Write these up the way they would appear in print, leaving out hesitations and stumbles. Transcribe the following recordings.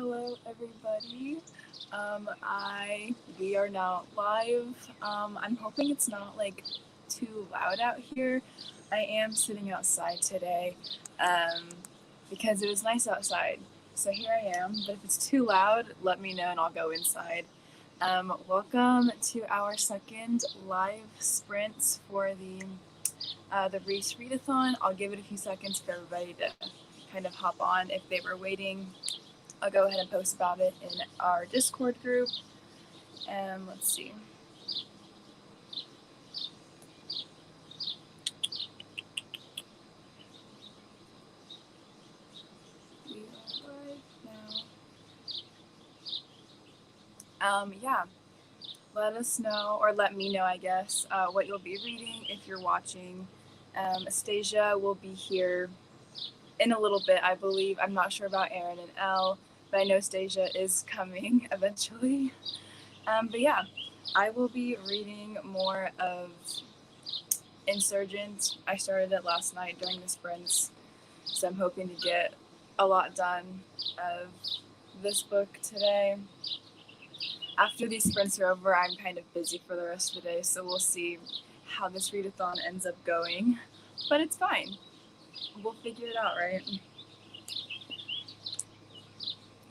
Hello, everybody. We are now live. I'm hoping it's not like too loud out here. I am sitting outside today, um, because it was nice outside. So here I am. But if it's too loud, let me know and I'll go inside. Welcome to our second live sprint for the Reach Readathon. I'll give it a few seconds for everybody to kind of hop on if they were waiting. I'll go ahead and post about it in our Discord group. And let's see. We are live now. Yeah. Let us know, or let me know, I guess, what you'll be reading if you're watching. Astasia will be here in a little bit, I believe. I'm not sure about Aaron and Elle, but I know Stasia is coming eventually. But yeah, I will be reading more of Insurgent. I started it last night during the sprints, so I'm hoping to get a lot done of this book today. After these sprints are over, I'm kind of busy for the rest of the day, so we'll see how this readathon ends up going. But it's fine. We'll figure it out, right?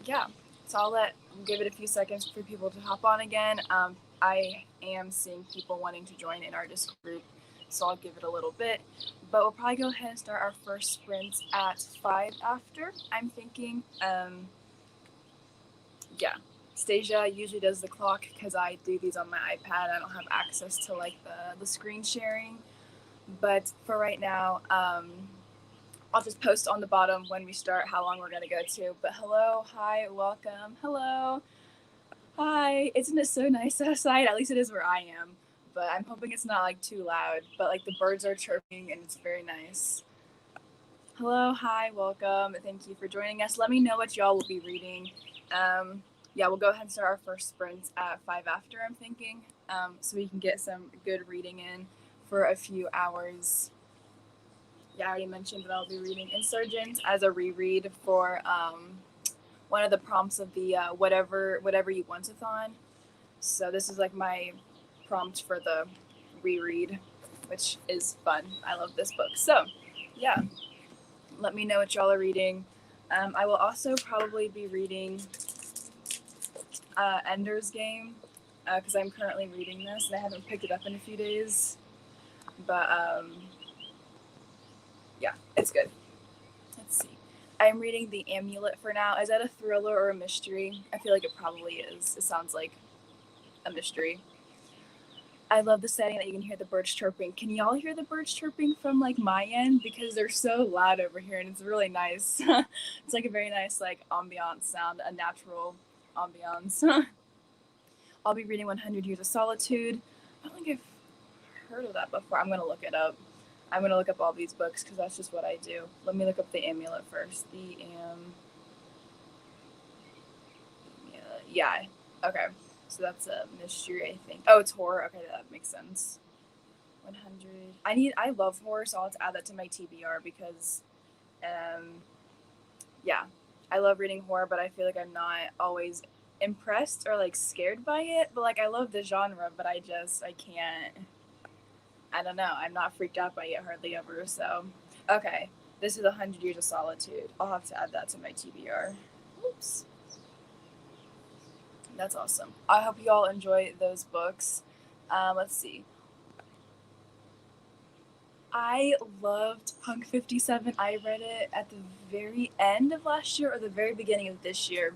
Yeah. So I'll give it a few seconds for people to hop on again. I am seeing people wanting to join in our Discord group, so I'll give it a little bit. But we'll probably go ahead and start our first sprint at 5 after, I'm thinking. Yeah. Stasia usually does the clock because I do these on my iPad. I don't have access to like the screen sharing. But for right now, I'll just post on the bottom when we start how long we're going to go to. But hello, hi, welcome, hello, hi. Isn't it so nice outside? At least it is where I am. But I'm hoping it's not like too loud. But like the birds are chirping and it's very nice. Hello, hi, welcome. Thank you for joining us. Let me know what y'all will be reading. Yeah, we'll go ahead and start our first sprint at 5 after, I'm thinking, so we can get some good reading in for a few hours. Yeah, I already mentioned that I'll be reading Insurgent as a reread for one of the prompts of the whatever you want-a-thon. So this is like my prompt for the reread, which is fun. I love this book. So, yeah, let me know what y'all are reading. I will also probably be reading Ender's Game because I'm currently reading this and I haven't picked it up in a few days. But yeah, it's good. Let's see. I'm reading The Amulet for now. Is that a thriller or a mystery? I feel like it probably is. It sounds like a mystery. I love the setting that you can hear the birds chirping. Can y'all hear the birds chirping from like my end? Because they're so loud over here and it's really nice. It's like a very nice like ambiance sound, a natural ambiance. I'll be reading 100 Years of Solitude. I don't think I've heard of that before. I'm going to look it up. I'm going to look up all these books because that's just what I do. Let me look up The Amulet first. The Amulet. Yeah. Okay. So that's a mystery, I think. Oh, it's horror. Okay, that makes sense. 100. I love horror, so I'll have to add that to my TBR because, yeah, I love reading horror, but I feel like I'm not always impressed or like scared by it. But like I love the genre, but I can't. I don't know. I'm not freaked out by it hardly ever. So, okay, this is 100 Years of Solitude. I'll have to add that to my TBR. Oops. That's awesome. I hope you all enjoy those books. Let's see. I loved Punk 57. I read it at the very end of last year or the very beginning of this year.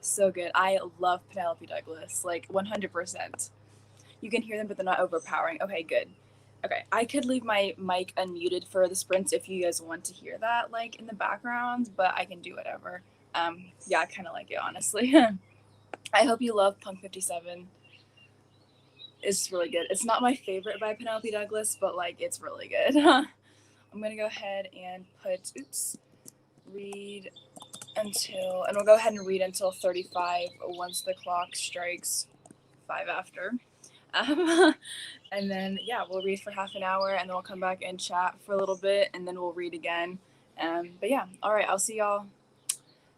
So good. I love Penelope Douglas, like 100%. You can hear them, but they're not overpowering. Okay, good. Okay, I could leave my mic unmuted for the sprints if you guys want to hear that, like in the background, but I can do whatever. Yeah, I kind of like it, honestly. I hope you love Punk 57. It's really good. It's not my favorite by Penelope Douglas, but like it's really good. I'm gonna go ahead and read until, and we'll go ahead and read until 35 once the clock strikes 5 after. And then, yeah, we'll read for half an hour and then we'll come back and chat for a little bit and then we'll read again. But yeah, all right, I'll see y'all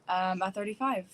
at 35.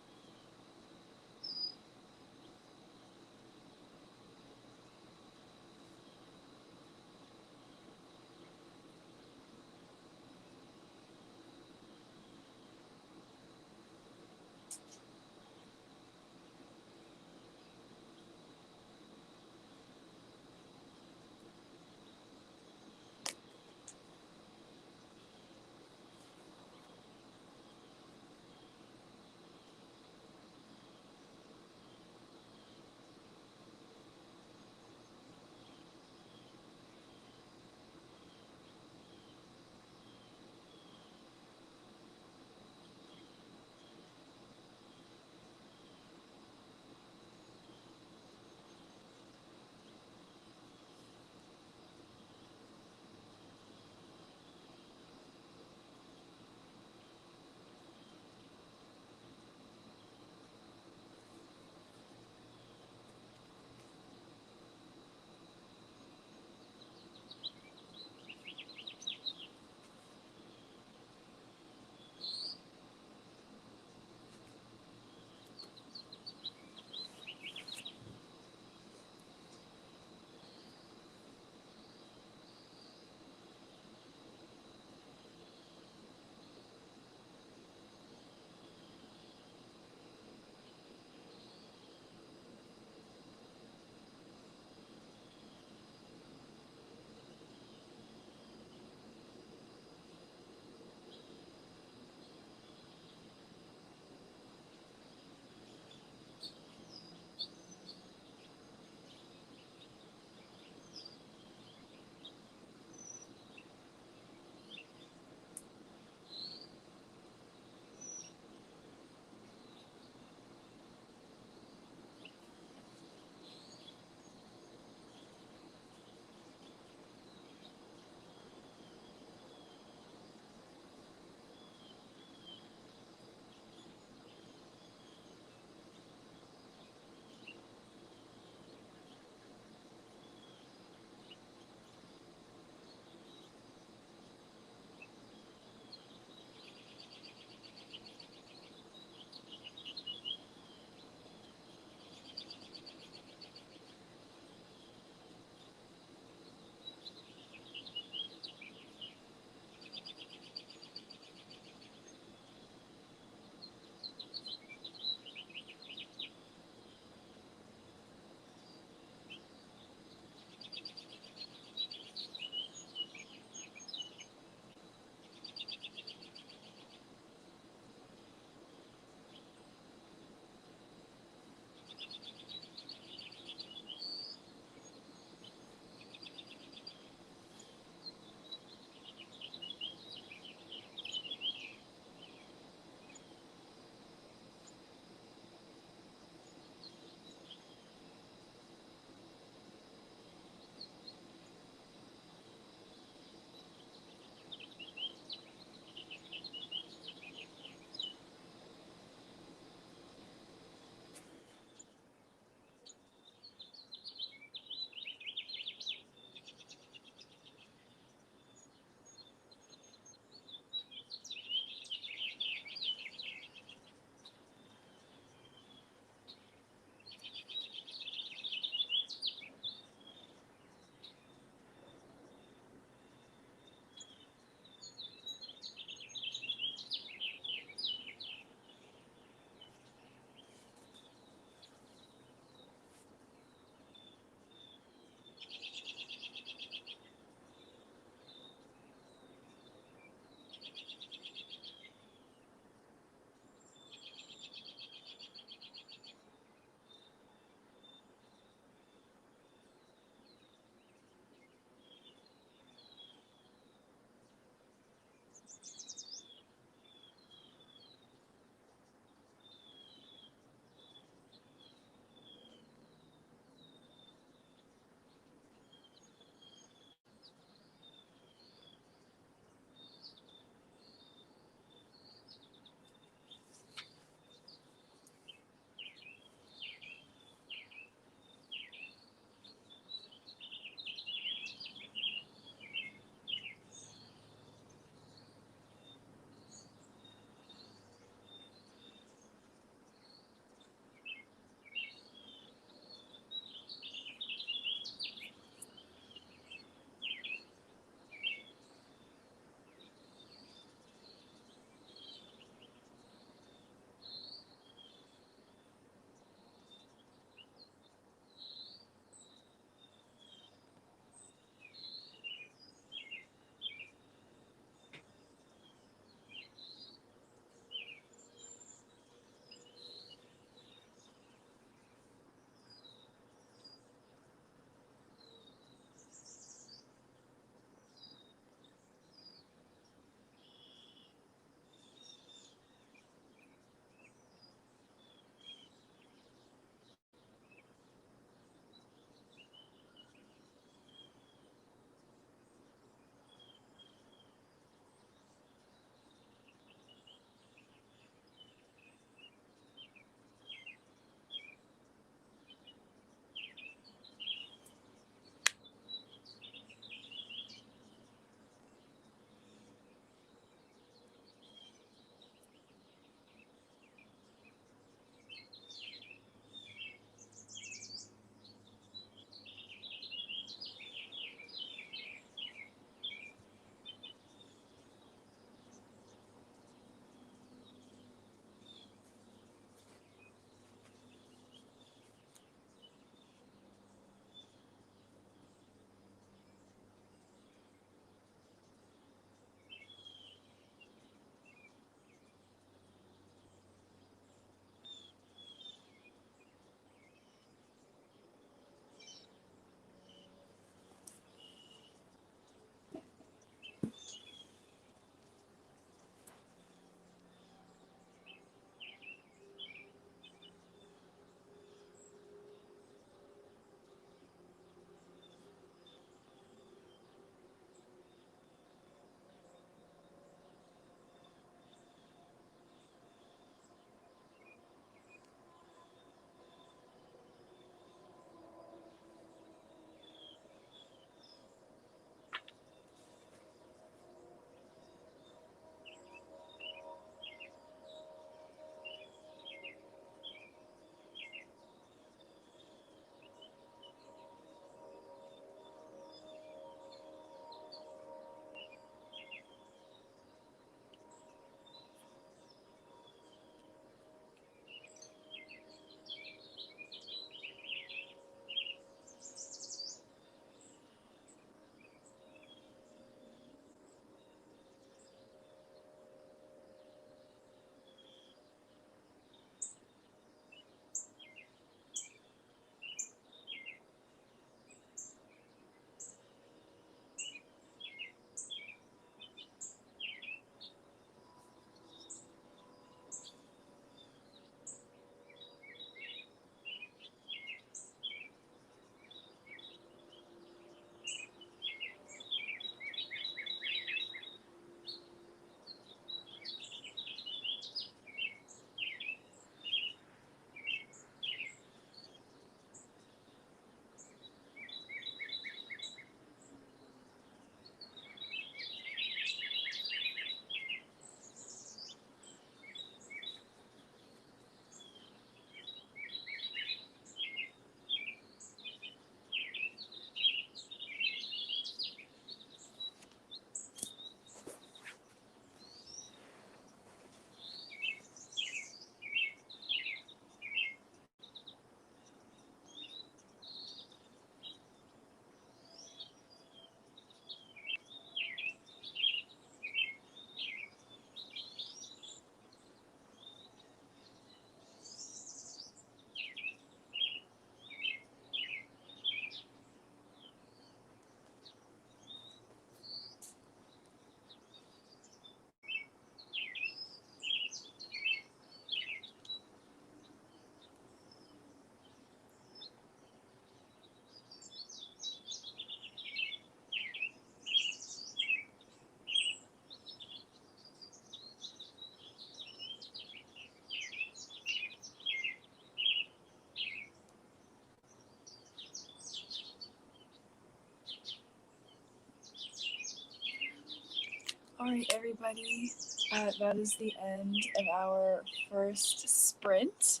All right, everybody. That is the end of our first sprint.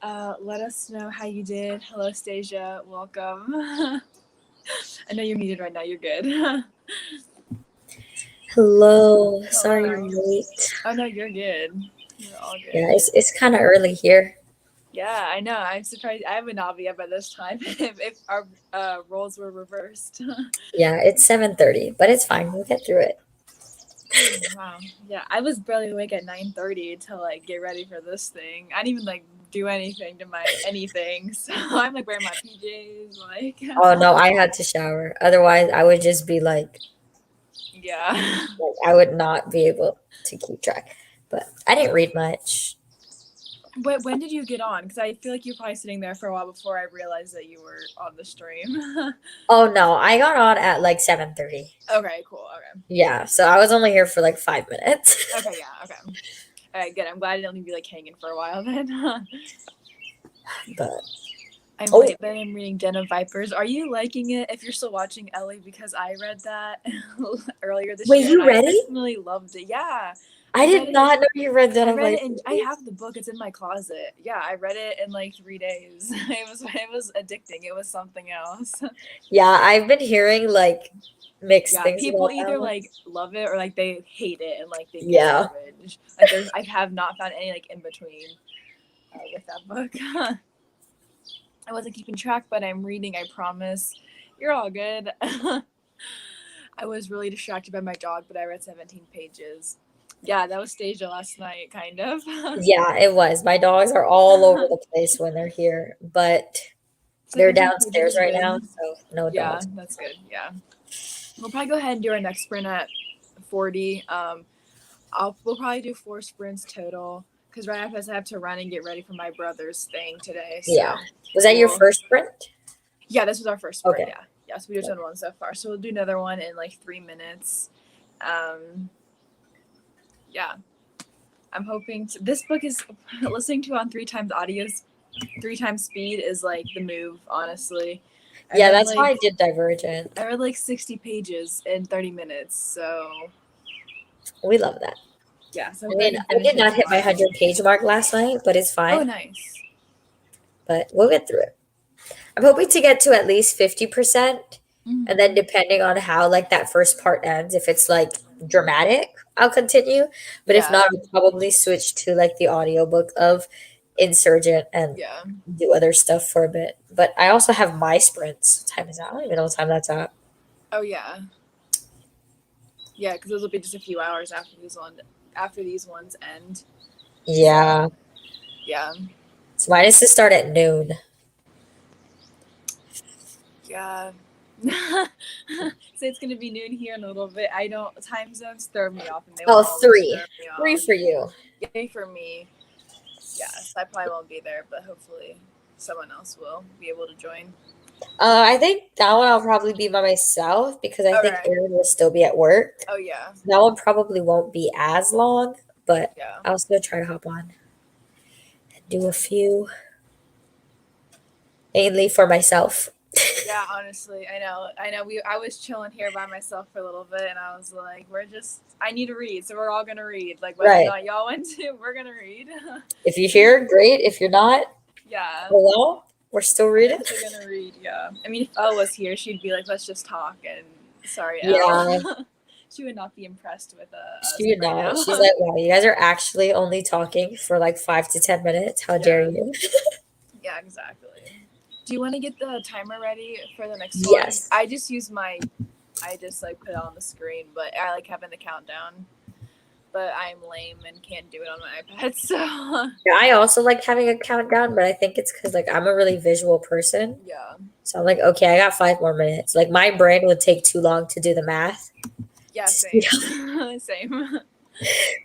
Let us know how you did. Hello, Stasia. Welcome. I know you're muted right now. You're good. Hello. Sorry Hello. I'm late. Oh no, you're good. You're all good. Yeah, it's kind of early here. Yeah, I know. I'm surprised. I would not be up at this time if our roles were reversed. Yeah, it's 7:30, but it's fine. We'll get through it. Wow. Yeah, I was barely awake at 9:30 to like get ready for this thing. I didn't even like do anything to my anything. So I'm like wearing my PJs, like Oh no, I had to shower. Otherwise, I would just be yeah. like I would not be able to keep track. But I didn't read much. But when did you get on? Because I feel like you're probably sitting there for a while before I realized that you were on the stream. Oh no, I got on at like 7:30. Okay, cool. Okay. Yeah, so I was only here for like 5 minutes. Okay, yeah, okay. All right, good. I'm glad I didn't leave you like hanging for a while then. But I'm oh, late, but I'm reading Den of Vipers. Are you liking it? If you're still watching Ellie, because I read that earlier this wait, year, you and I read it? personally loved it. Yeah, I I read did it. not know you read that. I I'm read like, it, and I have the book. It's in my closet. Yeah, I read it in like 3 days. It was addicting. It was something else. yeah, I've been hearing like mixed Yeah, things people about that either one. like love it or like they hate it and like think it's Yeah. garbage. Like I have not found any like in between with that book. I wasn't keeping track, but I'm reading. I promise. You're all good. I was really distracted by my dog, but I read 17 pages. Yeah, that was Stasia last night, kind of. Yeah, it was. My dogs are all over the place when they're here, but they're 17 pages downstairs is right now, good. so no Yeah, dogs. that's good. Yeah. We'll probably go ahead and do our next sprint at 40. We'll probably do 4 sprints total because right after this I have to run and get ready for my brother's thing today. So Yeah. Was that your first sprint? yeah, this was our first sprint. Okay. Yeah, yeah. So we just done one so far. So we'll do another one in like 3 minutes. Yeah, I'm hoping this book is listening to on 3 times audios, 3 times speed is like the move. Honestly, Yeah, that's why I did Divergent. I read like 60 pages in 30 minutes. So We love that. yeah, so I mean, I did not hit my 100-page mark last night, but it's fine. Oh, nice. But we'll get through it. I'm hoping to get to at least 50%. And then depending on how like that first part ends, if it's like dramatic, I'll continue. But if not, I'll probably switch to like the audiobook of Insurgent and do other stuff for a bit. But I also have my sprints. What time is that? I don't even know what time that's at. Oh yeah. Yeah, because those will be just a few hours after these ones end. Yeah. So, yeah. So mine is to start at noon. Yeah. So it's gonna be noon here in a little bit. I don't time zones throw me off, and they will 3 for you. Yay for me. Yes, I probably won't be there, but hopefully someone else will be able to join. I think that one I'll probably be by myself because I think Aaron will still be at work. Oh yeah. That one probably won't be as long, but yeah. I'll still try to hop on and do a few. Mainly for myself. Yeah, honestly, I know. I was chilling here by myself for a little bit, and I was like, I need to read, so we're all gonna read. Like, whether or not y'all want to, we're gonna read. If you're here, great. If you're not, yeah. Hello, we're still reading. We're gonna read. Yeah. I mean, if Elle was here, she'd be like, "Let's just talk." And sorry, yeah. Elle. She would not be impressed with She would not. She's like, "Wow, you guys are actually only talking for like 5 to 10 minutes. How dare you?" Yeah, exactly. Do you want to get the timer ready for the next one? Yes. I just like put it on the screen, but I like having the countdown. But I'm lame and can't do it on my iPad, so. Yeah, I also like having a countdown, but I think it's because like I'm a really visual person. Yeah. So I'm like, okay, I got 5 more minutes. Like my brain would take too long to do the math. Yeah, same. Same.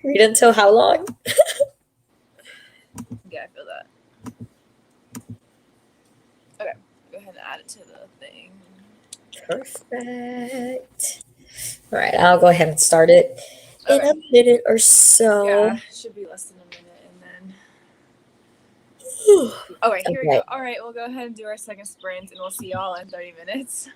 Read until how long? Yeah, I feel that. Okay, go ahead and add it to the thing. Perfect. All right, I'll go ahead and start it in a minute or so. Yeah, should be less than a minute, and then. Okay, here we go. All right, we'll go ahead and do our second sprint, and we'll see y'all in 30 minutes.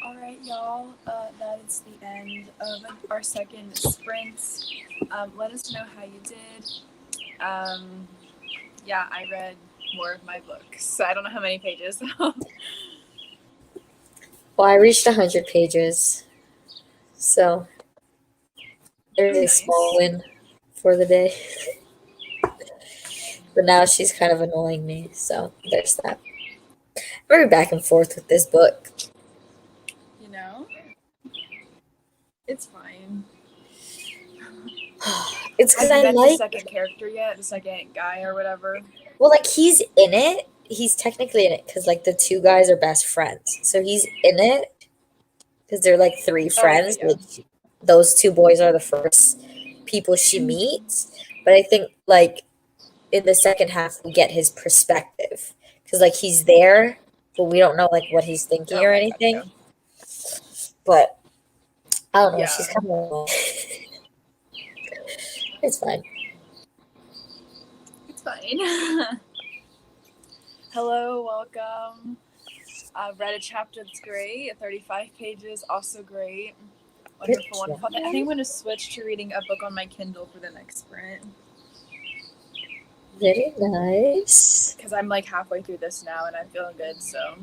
All right, y'all. That is the end of our second sprint. Let us know how you did. Yeah, I read more of my books. So I don't know how many pages. Well, I reached 100 pages. So there's a Nice. small win for the day. But now she's kind of annoying me. So there's that. Very back and forth with this book. You know? It's fine. It's because Have you I met the like. second character yet? The second guy or whatever? Well, like he's in it. He's technically in it because like the two guys are best friends. So he's in it because they're like three friends. Okay, yeah. Which those two boys are the first people she meets. But I think like in the second half we get his perspective because like he's there, but we don't know like what he's thinking or Okay, anything. gotcha. But I don't know. Yeah. She's kind of. It's fine. It's fine. Hello, welcome. I've read a chapter that's great. 35 pages, also great. Good Wonderful, wonderful. I think I'm going to switch to reading a book on my Kindle for the next sprint. Very nice. Because I'm like halfway through this now and I'm feeling good, so.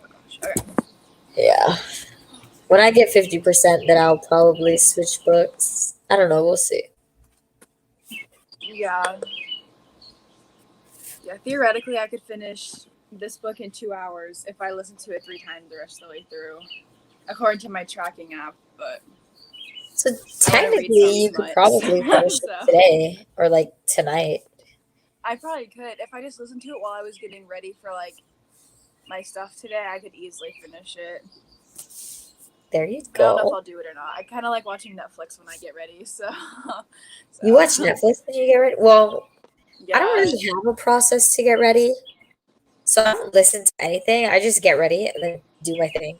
Oh gosh, okay. Yeah. When I get 50%, then I'll probably switch books. I don't know. We'll see. Yeah. Yeah, theoretically, I could finish this book in 2 hours if I listen to it 3 times the rest of the way through, according to my tracking app. But So I wanna read technically, you so could much. probably finish So. it today or like tonight. I probably could if I just listened to it while I was getting ready for like my stuff today. I could easily finish it. There you I don't know if go. I'll do it or not. I kind of like watching Netflix when I get ready. So You watch Netflix when you get ready? Well, yeah. I don't really have a process to get ready. So I don't listen to anything. I just get ready and then do my thing.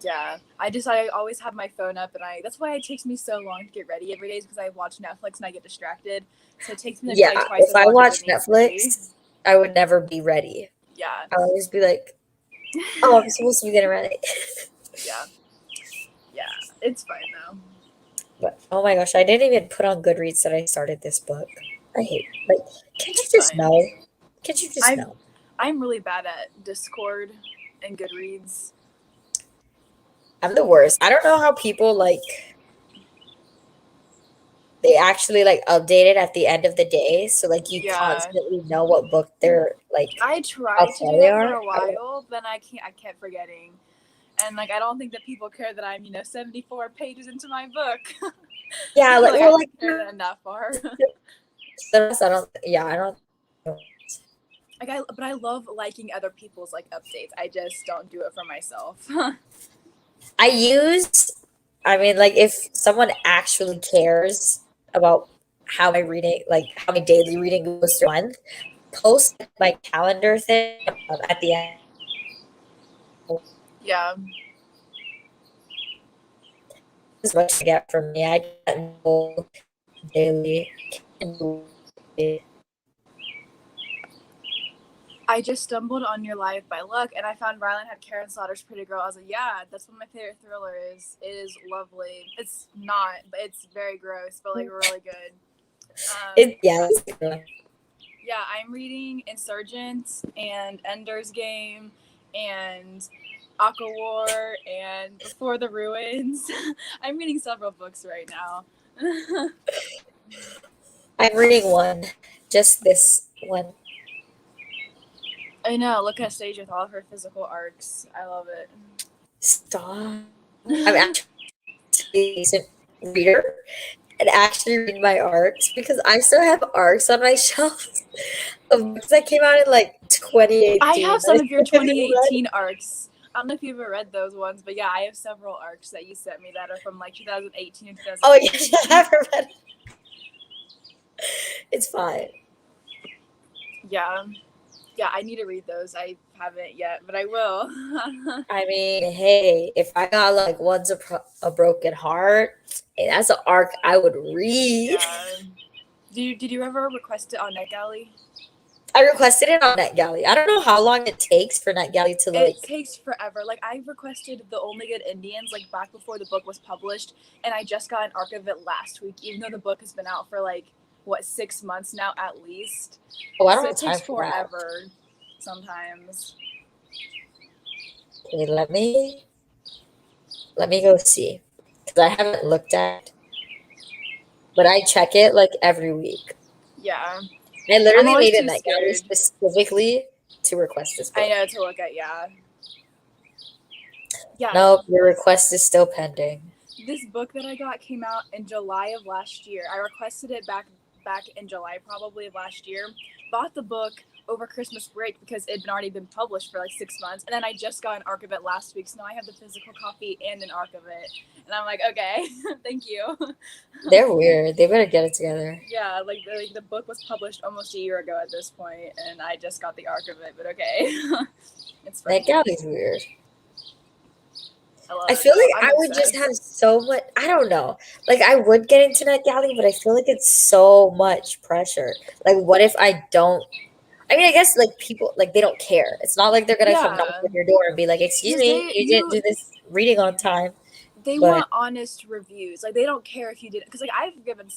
Yeah, I always have my phone up, and that's why it takes me so long to get ready every day, is because I watch Netflix and I get distracted. So it takes me like Yeah, twice if as I long watch to get ready. Netflix, I would never be ready. Yeah. I would always be like, oh, I'm supposed to be getting ready. Yeah. Yeah, it's fine though. But oh my gosh, I didn't even put on Goodreads that I started this book. I hate like can't you It's just fine. know? Can't you just I'm- know? I'm really bad at Discord and Goodreads. I'm the worst. I don't know how people like they actually like update it at the end of the day. So like you Yeah. constantly know what book they're like I how tried to far do they that for are. a while, but I kept forgetting. And like I don't think that people care that I'm 74 pages into my book. Yeah, like like well I like don't care that enough far. I don't But I love liking other people's like updates. I just don't do it for myself. I mean like if someone actually cares about how my reading like how my daily reading goes through a month, post my calendar thing at the end. Yeah. As much I get from me. I get no daily. I just stumbled on your live by luck, and I found Rylan had Karen Slaughter's Pretty Girl. I was like, yeah, that's what my favorite thriller is. It is lovely. It's not, but it's very gross, but like really good. Yeah. Yeah, I'm reading Insurgent and Ender's Game and Aqua War and Before the Ruins. I'm reading several books right now. I'm reading one, just this one. I know. Look at Sage with all of her physical arcs. I love it. Stop. I'm actually a decent reader and actually read my arcs because I still have arcs on my shelf of books that came out in like 2018. I have some of your 2018 arcs. I don't know if you've ever read those ones, but yeah, I have several arcs that you sent me that are from like 2018 and 2019. Oh yeah, I haven't read it. It's fine. Yeah. Yeah, I need to read those. I haven't yet, but I will. I mean, hey, if I got like Once a Broken Heart, hey, that's an arc I would read. Yeah. Did you ever request it on NetGalley? I requested it on NetGalley. I don't know how long it takes for NetGalley to It like. takes forever. Like I requested The Only Good Indians like back before the book was published, and I just got an arc of it last week, even though the book has been out for like what 6 months now at least. Oh, I don't So have it time takes for that. forever sometimes. Okay, let me go see because I haven't looked at, but I check it like every week. Yeah, I I'm literally always made a too NetGalley scared. specifically to request this book. I know to look at. Yeah. Yeah. Nope, your request is still pending. This book that I got came out in July of last year. I requested it back in July probably of last year. Bought the book over Christmas break because it had already been published for like 6 months, and then I just got an arc of it last week, so now I have the physical copy and an arc of it, and I'm like, okay, thank you. They're weird. They better get it together. Yeah, like the book was published almost a year ago at this point, and I just got the arc of it, but okay. It's fine. NetGalley's weird. love I it, feel though. like I'm I would just obsessed. have so much. I don't know. Like I would get into NetGalley, but I feel like it's so much pressure. Like, what if I don't? I mean, I guess like people like they don't care. It's not like they're gonna come knock Yeah, on your door and be like, "Excuse 'cause me, you didn't do this reading on time." they But want honest reviews. Like they don't care if you didn't, because like I've given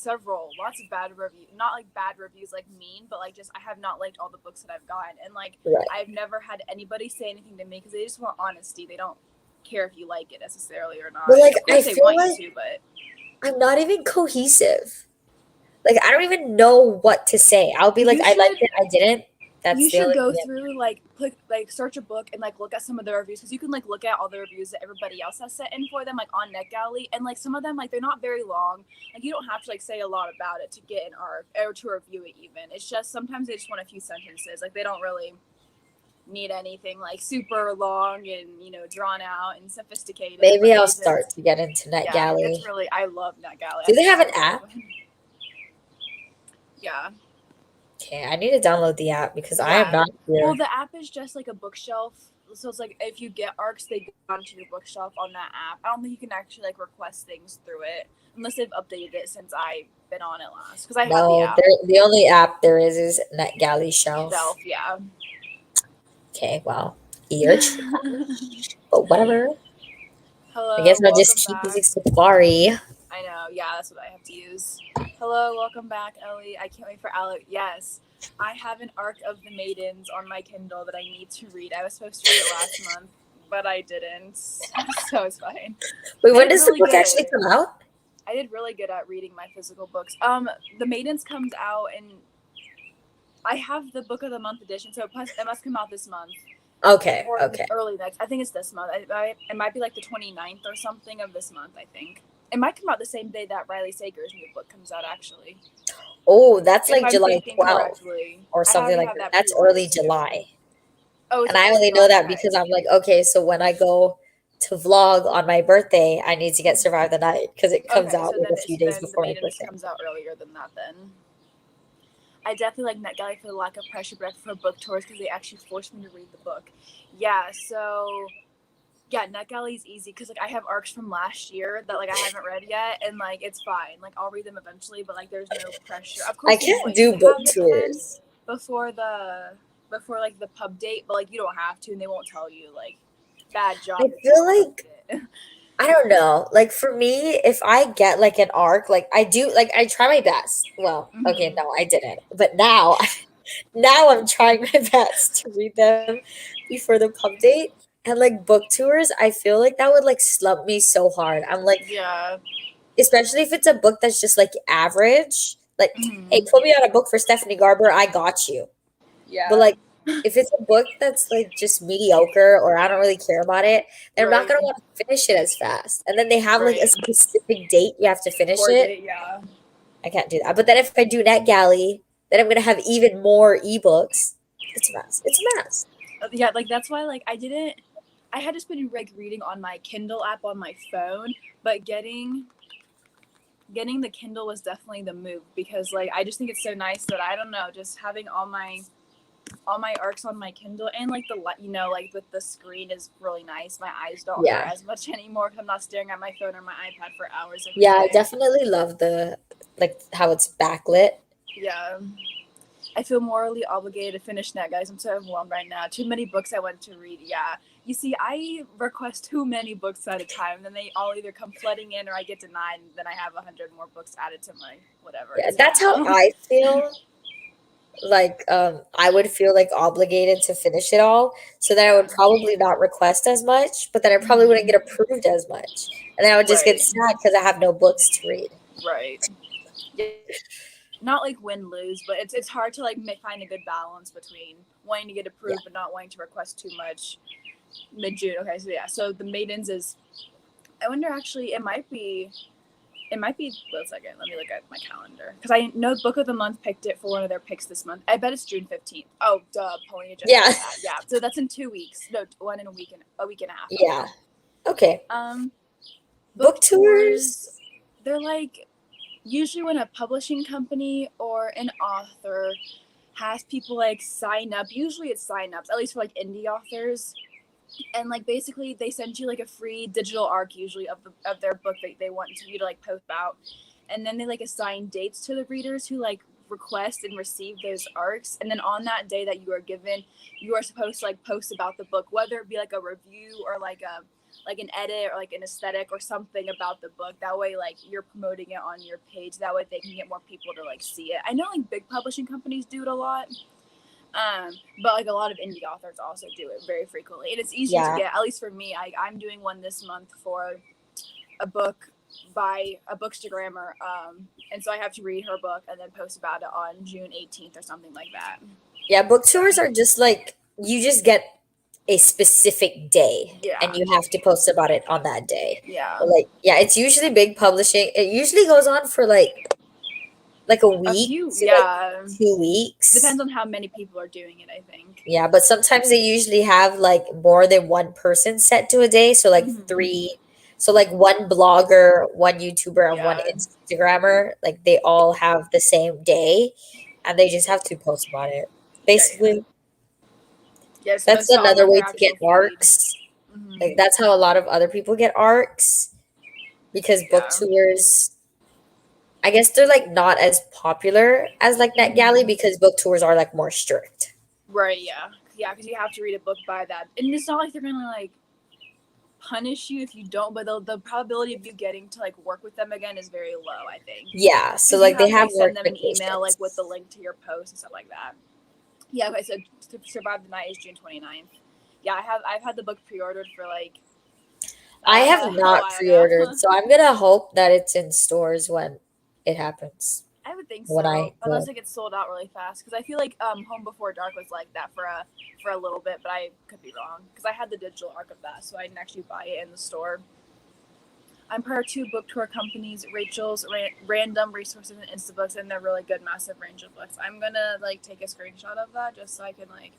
lots of bad reviews, not like bad reviews like mean, but like just I have not liked all the books that I've gotten, and like right, I've never had anybody say anything to me because they just want honesty. They don't care if you like it necessarily or not. but like Of I course they feel want like you to, but I'm not even cohesive. Like I don't even know what to say. I'll be like, you I liked should it, I didn't. That's you the should only go thing. through like click like search a book and like look at some of the reviews, because you can like look at all the reviews that everybody else has set in for them like on NetGalley, and like some of them like they're not very long. Like you don't have to like say a lot about it to get an arc or to review it even. It's just sometimes they just want a few sentences. Like they don't really need anything like super long and drawn out and sophisticated. Maybe Like I'll they just start to get into yeah, it's NetGalley. really I love NetGalley. Do I they think have it's an really app? fun. Yeah. Okay, I need to download the app because I am Yeah. not here. Well, the app is just like a bookshelf. So it's like if you get arcs, they go onto your bookshelf on that app. I don't think you can actually like request things through it unless they've updated it since I've been on it last. Because I have the No, app. the only app there is NetGalley Shelf. Yeah. Okay, well, you're but whatever. Hello. I guess I'll just welcome keep back. using Safari. I know. Yeah, that's what I have to use. Hello, welcome back, Ellie. I can't wait for Alec. Yes, I have an arc of the Maidens on my Kindle that I need to read. I was supposed to read it last month, but I didn't. So it's fine. Wait, when did does the really book good. actually come out? I did really good at reading my physical books. The Maidens comes out, and I have the Book of the Month edition, so it must come out this month. Okay, Or okay. early next. I think it's this month. It might be like the 29th or something of this month, I think. It might come out the same day that Riley Sager's new book comes out, actually. Oh, that's If like I'm July thinking 12th correctly. or I something already like have that. that That's pre-ordered early too. July. Oh, is And it I early only July? know that Okay. because I'm like, okay, so when I go to vlog on my birthday, I need to get Survive the Night because it comes out so like then a few days then before the my Maidens birthday. comes out earlier than that then. I definitely like NetGalley for the lack of pressure, but I prefer book tours because they actually force me to read the book. Yeah, so yeah, NetGalley's easy because like I have arcs from last year that like I haven't read yet, and like it's fine. Like I'll read them eventually, but like there's no pressure. Of course, I can't do book tours before like the pub date, but like you don't have to, and they won't tell you like bad job. I feel like I don't know. Like for me, if I get like an arc, like I do, like I try my best. Well, okay, no, I didn't. But now, now I'm trying my best to read them before the pub date. And like book tours, I feel like that would like slump me so hard. I'm like, yeah, especially if it's a book that's just like average. Like, hey, put me on a book for Stephanie Garber, I got you. yeah. But like, if it's a book that's like just mediocre or I don't really care about it, then I'm not gonna want to finish it as fast. And then they have like a specific date you have to finish it. Yeah. I can't do that. But then if I do NetGalley, then I'm gonna have even more ebooks. It's a mess. It's a mess. Yeah, like that's why like I had just been like reading on my Kindle app on my phone, but getting the Kindle was definitely the move because like I just think it's so nice that I don't know, just having all my arcs on my Kindle and like like with the screen is really nice. My eyes don't hurt as much anymore because I'm not staring at my phone or my iPad for hours. Yeah, I definitely love the like how it's backlit. Yeah. I feel morally obligated to finish that, guys. I'm so overwhelmed right now. Too many books I want to read. Yeah. You see, I request too many books at a time, then they all either come flooding in or I get denied, and then I have 100 more books added to my whatever. Yeah, It's that's how now. I feel. Like I would feel like obligated to finish it all, so then I would probably not request as much, but then I probably wouldn't get approved as much, and then I would just get Right. sad because I have no books to read. Right. Yeah. Not like win lose, but it's hard to like find a good balance between wanting to get approved but not wanting to request too much. Mid June. Okay, so yeah, so the Maidens is. I wonder actually, it might be. Wait a second. Let me look at my calendar because I know Book of the Month picked it for one of their picks this month. I bet it's June 15th. Oh, duh, Paulina just Yeah. said that. Yeah, so that's in 2 weeks. No, one in a week and a half. Yeah. Okay. Book tours. They're like usually when a publishing company or an author has people like sign up. Usually it's sign-ups, at least for like indie authors. And like basically they send you like a free digital arc usually of their book that they want you to like post about, and then they like assign dates to the readers who like request and receive those arcs, and then on that day that you are given, you are supposed to like post about the book, whether it be like a review or like an edit or like an aesthetic or something about the book. That way like you're promoting it on your page, that way they can get more people to like see it. I know like big publishing companies do it a lot. But like a lot of indie authors also do it very frequently, and it's easy to get. At least for me, I'm doing one this month for a book by a bookstagrammer, and so I have to read her book and then post about it on June 18th or something like that. Yeah, book tours are just like you just get a specific day, and you have to post about it on that day. Yeah, but like it's usually big publishing. It usually goes on for like a week, like 2 weeks. Depends on how many people are doing it, I think. Yeah, but sometimes they usually have like more than one person set to a day. So like 3, so like one blogger, one YouTuber, and one Instagrammer, like they all have the same day, and they just have to post about it. Basically, yes, that's another way to get arcs. Like that's how a lot of other people get arcs, because book tours, I guess they're like not as popular as like NetGalley because book tours are like more strict. Right, yeah. Yeah, because you have to read a book by that. And it's not like they're going to like punish you if you don't, but the probability of you getting to like work with them again is very low, I think. Yeah, so like they have to send them an email like with the link to your post and stuff like that. Yeah, okay, so to Survive the Night is June 29th. Yeah, I've had the book pre-ordered for like I have not pre-ordered, so I'm going to hope that it's in stores when it happens. I would think so, unless it gets sold out really fast. Because I feel like Home Before Dark was like that for a little bit, but I could be wrong. Because I had the digital arc of that, so I didn't actually buy it in the store. I'm part of 2 book tour companies, Rachel's Random Resources and Instabooks, and they're really good, massive range of books. I'm gonna like take a screenshot of that just so I can like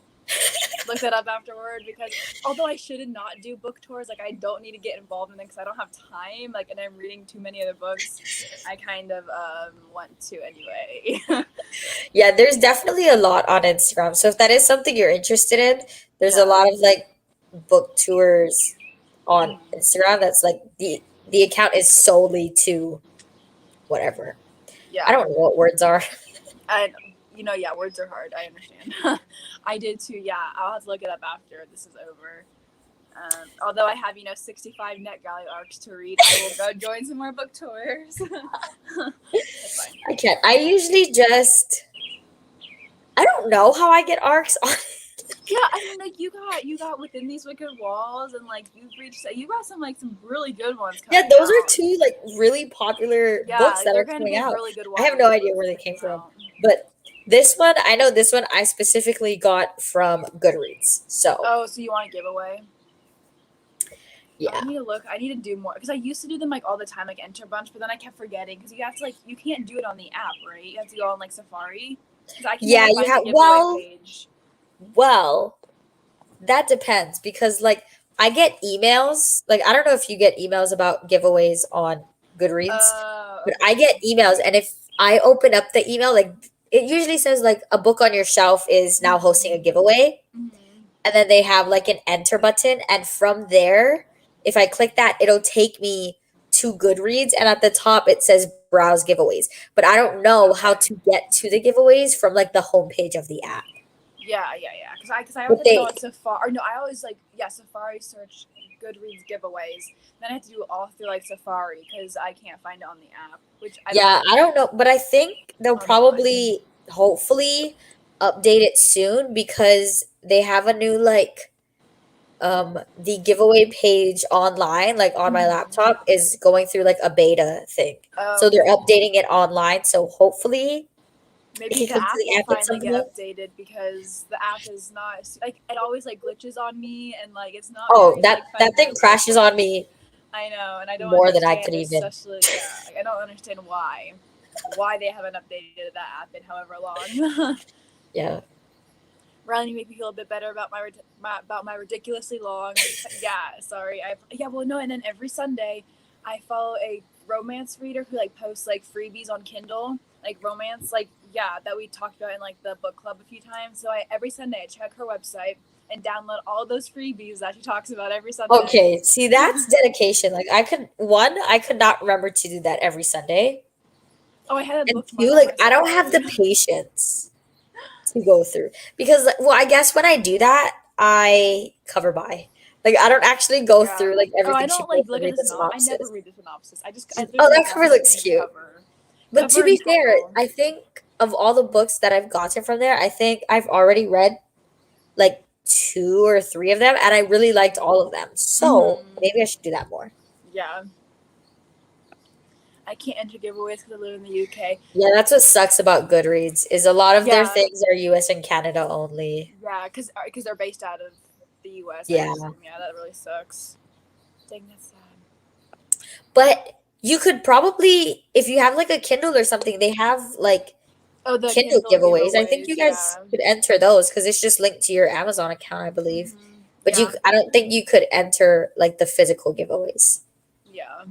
look that up afterward, because although I should not do book tours, like I don't need to get involved in it because I don't have time, like, and I'm reading too many other books. I kind of want to anyway. Yeah, there's definitely a lot on Instagram, so if that is something you're interested in, there's a lot of like book tours on Instagram. That's like the account is solely to whatever. Yeah, I don't know what words are. Yeah, words are hard. I understand. I did too. Yeah, I'll have to look it up after this is over. Although I have 65 NetGalley arcs to read, I will go join some more book tours. That's fine. I can't. I usually I don't know how I get arcs on. Yeah, I mean, like you got Within These Wicked Walls, and like you got some really good ones. Yeah, those are 2 like really popular books that are coming out. Really good I have no idea where they came from, but this one, I know this one I specifically got from Goodreads. So so you want a giveaway? Yeah, I need to look. I need to do more because I used to do them like all the time, like Enter Bunch, but then I kept forgetting because you have to you can't do it on the app, right? You have to go on like Safari. Yeah, you have. Well, that depends because like I get emails. Like I don't know if you get emails about giveaways on Goodreads, but I get emails, and if I open up the email, like it usually says like a book on your shelf is now hosting a giveaway, and then they have like an enter button, and from there, if I click that, it'll take me to Goodreads, and at the top it says browse giveaways. But I don't know how to get to the giveaways from like the homepage of the app. Yeah. Because I always But have to go they on Safari. Or no, I always Safari search Goodreads giveaways. Then I have to do it all through like Safari because I can't find it on the app. Which yeah, I don't know, but I think they'll I don't know why. probably hopefully update it soon because they have a new like the giveaway page online like on my laptop is going through like a beta thing. So they're Okay. updating it online, so hopefully it Maybe can the come to app the will app at some finally get point. updated because the app is not like it always like glitches on me and like it's not Oh, very that like that thing friendly. crashes on me I know, and I don't more than I understand, could even. especially like, I don't understand why they haven't updated that app in however long. Yeah. Riley, you make me feel a bit better about my ridiculously long. Yeah, sorry. Well, no, and then every Sunday, I follow a romance reader who like posts like freebies on Kindle, like romance, that we talked about in like the book club a few times. So every Sunday I check her website and download all those freebies that she talks about every Sunday. Okay, see that's dedication. Like I could not remember to do that every Sunday. Oh, I had a And bookmark two, on like my I don't have the Safari. patience to go through because like, well, I guess when I do that, I cover by. Like I don't actually go Yeah. through like Oh, I everything she don't like posts and look at read the the synopsis. I never synopsis. read the synopsis. I Oh, literally that cover glance at looks the cute. cover. But to Cover be and fair, title. I think of all the books that I've gotten from there, I think I've already read like two or three of them, and I really liked all of them. So maybe I should do that more. Yeah. I can't enter giveaways because I live in the UK. Yeah, that's what sucks about Goodreads is a lot of their Yeah. things are US and Canada only. Yeah, because they're based out of the US, I Yeah. assume. Yeah, that really sucks. Dang, that's sad. But you could probably, if you have like a Kindle or something, they have like Oh, the Kindle Kindle giveaways. I think giveaways, you guys yeah. could enter those because it's just linked to your Amazon account, I believe. But Yeah. I don't think you could enter like the physical giveaways. Yeah.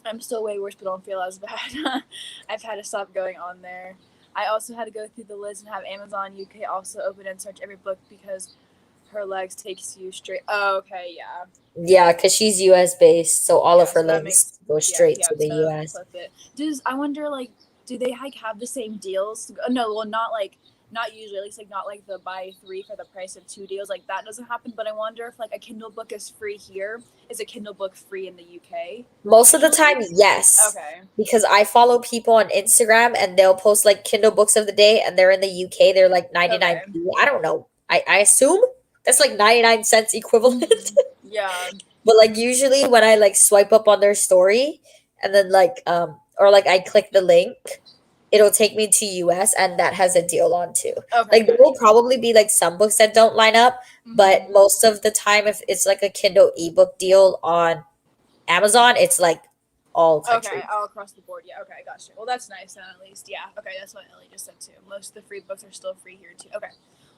I'm still way worse, but don't feel as bad. I've had to stop going on there. I also had to go through the list and have Amazon UK also open and search every book because her legs takes you straight. Oh, okay, yeah. Yeah, because she's US based, so all of her So that links makes go straight you to have the to US. flip it. I wonder like do they like have the same deals? No, well not usually, at least like not like the buy 3 for the price of 2 deals. Like that doesn't happen, but I wonder if like a Kindle book is free here, is a Kindle book free in the UK? Most of the time, yes. Okay. Because I follow people on Instagram and they'll post like Kindle books of the day and they're in the UK, they're like 99p. Okay. I don't know. I assume that's like 99 cents equivalent. Yeah. But like usually when I like swipe up on their story and then like or like I click the link, it'll take me to US and that has a deal on too. Okay. Like there will probably be like some books that don't line up, but most of the time if it's like a Kindle ebook deal on Amazon, it's like all countries. Okay, all across the board. Yeah, okay, I got you. Well, that's nice then, at least. Yeah, okay, that's what Ellie just said too. Most of the free books are still free here too. Okay,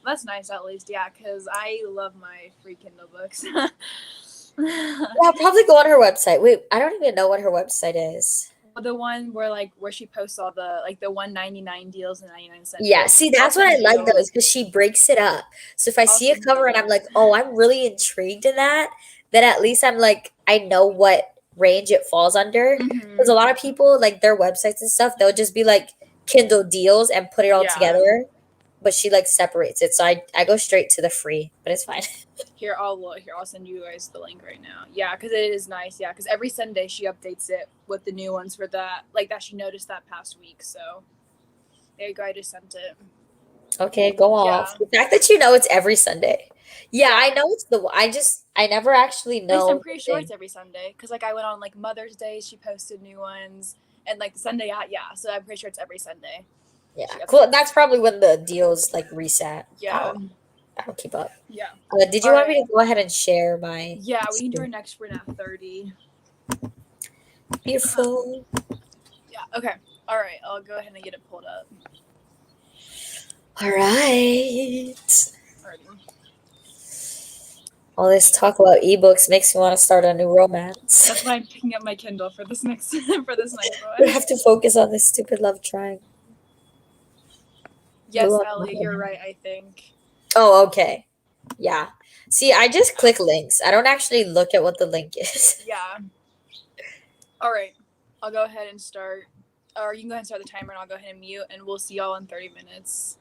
well, that's nice at least. Yeah, because I love my free Kindle books. Yeah, I'll probably go on her website. Wait, I don't even know what her website is. The one where she posts all the like the 199 deals and 99-cent. Yeah, see, that's what I like those because she breaks it up. So if I see a cover and I'm like, oh, I'm really intrigued in that, then at least I'm like, I know what range it falls under. Because a lot of people, like their websites and stuff, they'll just be like Kindle deals and put it all together. But she like separates it. So I go straight to the free, but it's fine. Here, I'll send you guys the link right now. Yeah, because it is nice. Yeah, because every Sunday she updates it with the new ones for that, like that she noticed that past week. So there you go. I just sent it. Okay, go off. The fact that you know it's every Sunday. Yeah, I know it's I never actually know. I'm pretty sure it's every Sunday because like I went on like Mother's Day, she posted new ones, and like the Sunday, yeah. So I'm pretty sure it's every Sunday. Yeah, cool. That's probably when the deals like reset. Yeah. I don't keep up. Yeah. Did you want me to go ahead and share my? Yeah, we can do our next. We're now 30. Beautiful. Yeah. Okay. All right. I'll go ahead and get it pulled up. All right. Alrighty. All this talk about ebooks makes me want to start a new romance. That's why I'm picking up my Kindle for this next one. We have to focus on this stupid love triangle. Yes, Ellie, you're right, I think. Oh, okay. Yeah. See, I just click links. I don't actually look at what the link is. Yeah. All right. I'll go ahead and start. or you can go ahead and start the timer and I'll go ahead and mute, and we'll see y'all in 30 minutes.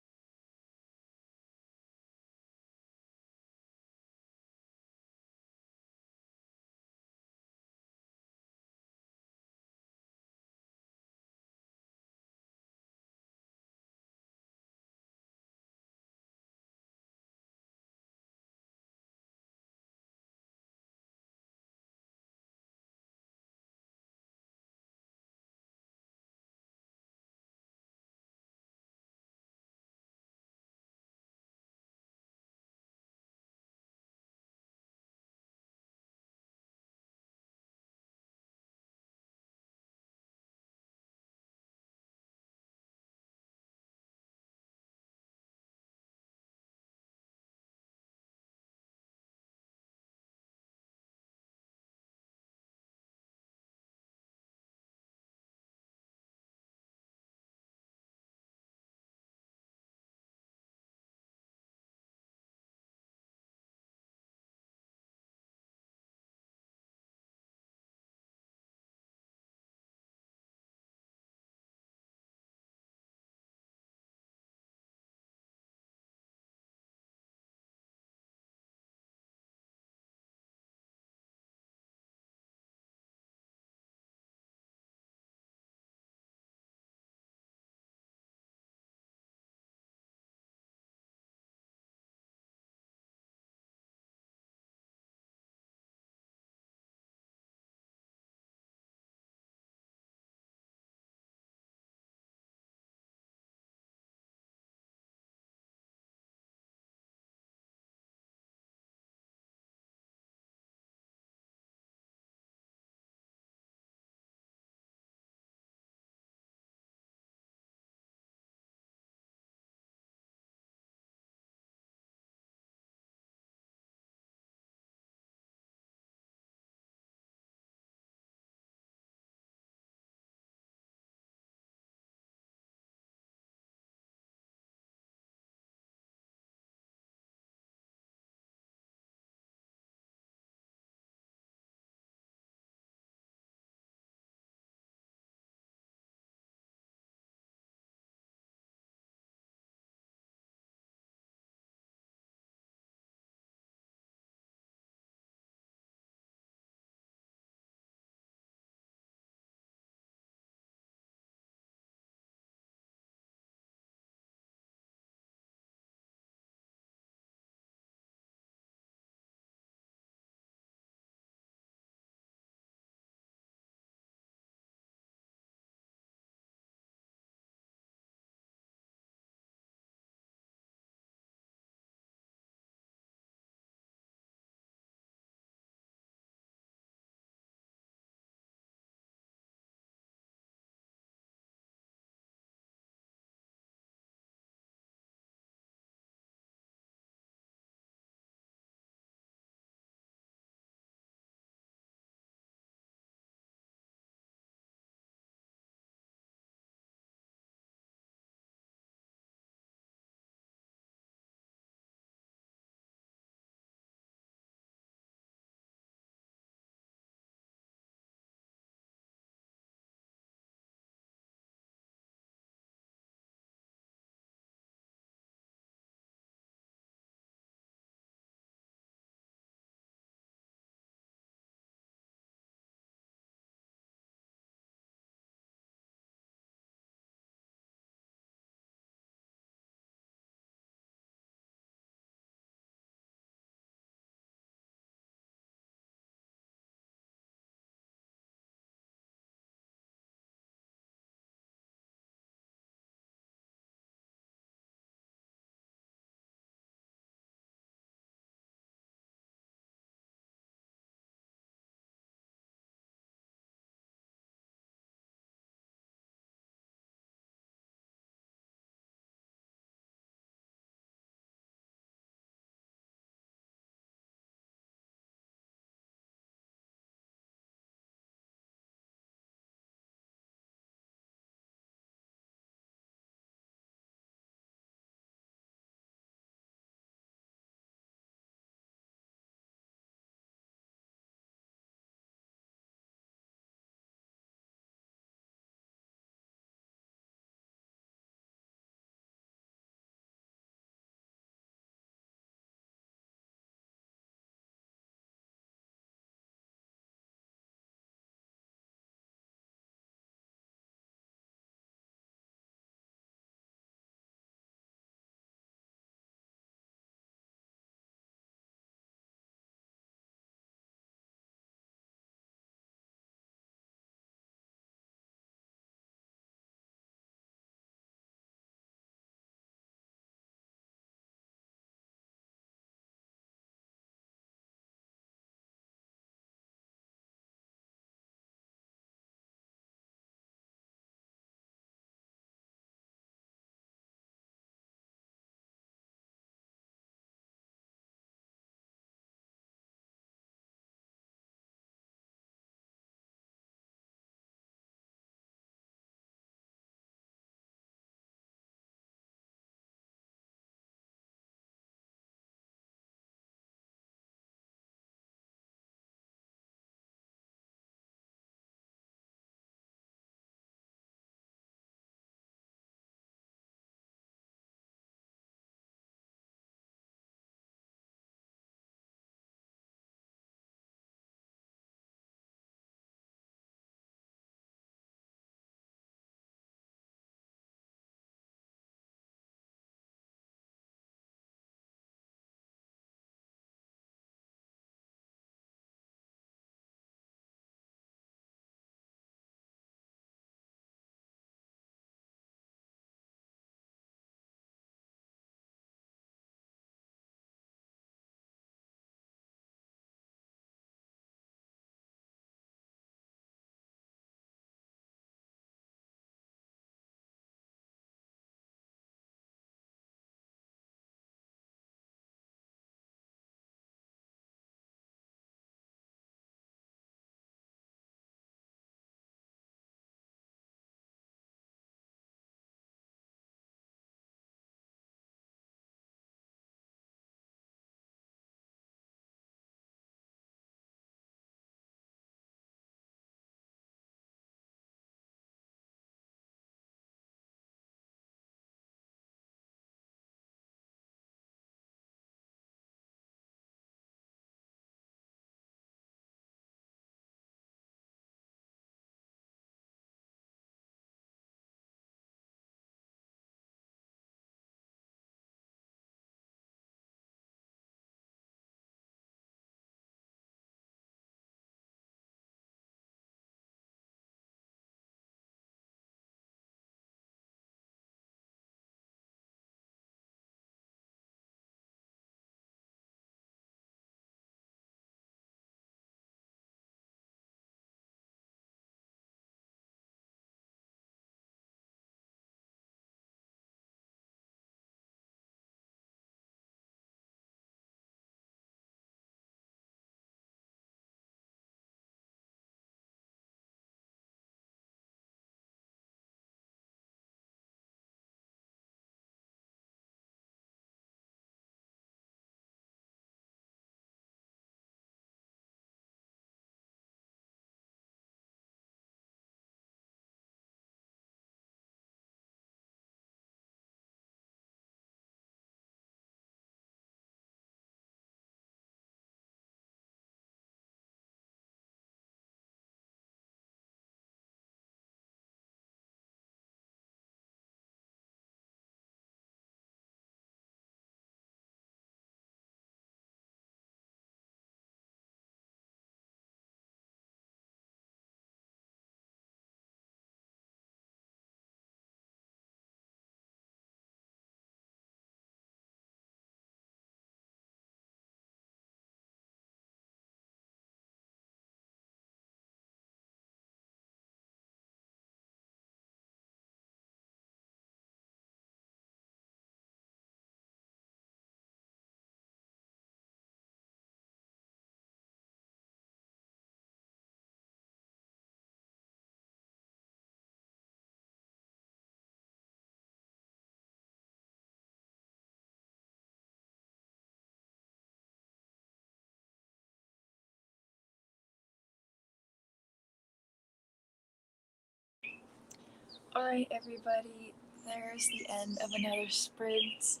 All right, everybody. There's the end of another sprint.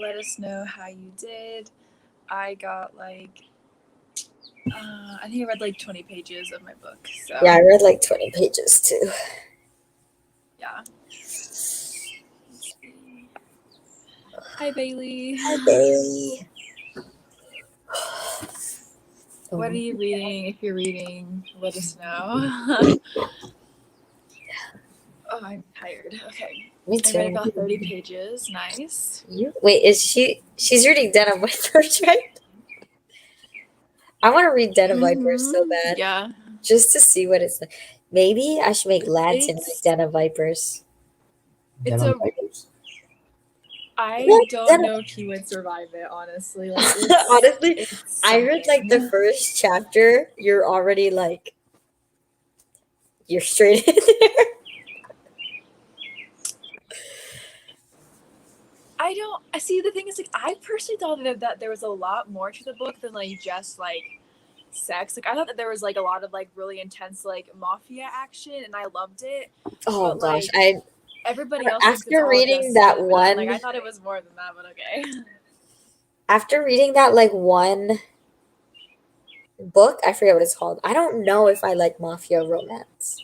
Let us know how you did. I got like, I think I read like 20 pages of my book. So Yeah, I read like 20 pages too. yeah. Hi, Bailey. Hi, Bailey. What are you reading? If you're reading, let us know. Oh, I'm tired. Okay. Me I read too. about 30 pages. Nice. Wait, she's reading Den of Vipers, right? I want to read Den of Vipers so bad. Yeah. Just to see what it's like. Maybe I should make Lansing like It's Den of Vipers. it's Den a of Vipers? I What? don't know if he would survive it, honestly. Like it's, Honestly, it's I read like the something. first chapter. You're already like, you're straight in there. I don't. I see. The thing is, like, I personally thought that there was a lot more to the book than like just like sex. Like, I thought that there was like a lot of like really intense like mafia action, and I loved it. Oh But, gosh, like, everybody else thinks it's after all reading just that sex, and one, like I thought it was more than that, but okay. after reading that like one book, I forget what it's called. I don't know if I like mafia romance.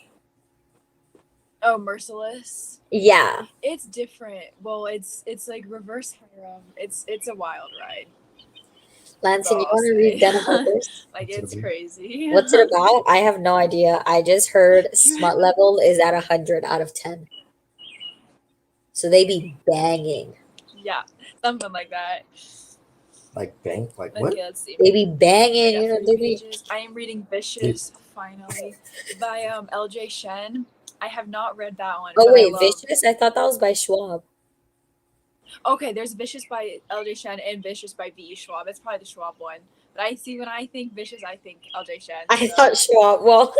Oh, Merciless. Yeah, It's different. Well, it's like reverse harem. It's a wild ride. Lansing, you all I'll want to read say. Den of Vipers? Like, What's it it's about? crazy. What's it about? I have no idea. I just heard smut level is at 100 out of 10. So they be banging. Yeah, something like that. Like bank? Like what? Okay, let's see. They be I banging. got You know, 30 they be. pages. I am reading Vicious finally by L.J. Shen. I have not read that one. Oh but wait, I love... Vicious. I thought that was by Schwab. Okay, there's Vicious by L.J. Shen and Vicious by V. Schwab. It's probably the Schwab one. But I see when I think Vicious, I think L.J. Shen. I so, thought Schwab. Well,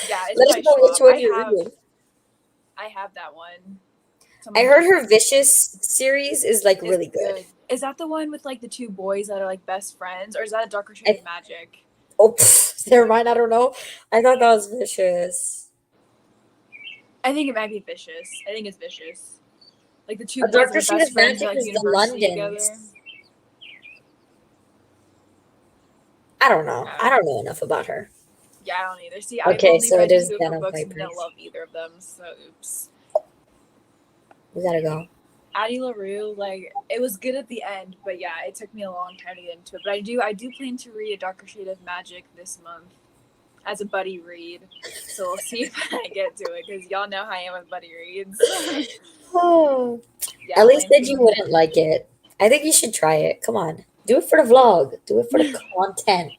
yeah, it's let by us know which Schwab. one you're reading. I have that one. I heard her Vicious series is like really good. Is that the one with like the two boys that are like best friends, or is that a Darker Shade of Magic? Oh, never mind. I don't know. I thought that was Vicious. I think it might be Vicious. I think it's Vicious. Like the two A boys that Darker are Shade best of friends, Magic like is the university Londons. together. I don't know. I don't know enough about her. Yeah, I don't either. See, Okay, I've only so read it is two of Den her of books and Vipers. don't love either of them. So oops. We gotta go. Addie LaRue, like it was good at the end, but yeah, it took me a long time to get into it. But I do plan to read A Darker Shade of Magic this month as a buddy read. So we'll see if I get to it because y'all know how I am with buddy reads. Oh. Yeah, Ellie said you Lansing- wouldn't like it. I think you should try it. Come on. Do it for the vlog. Do it for the content.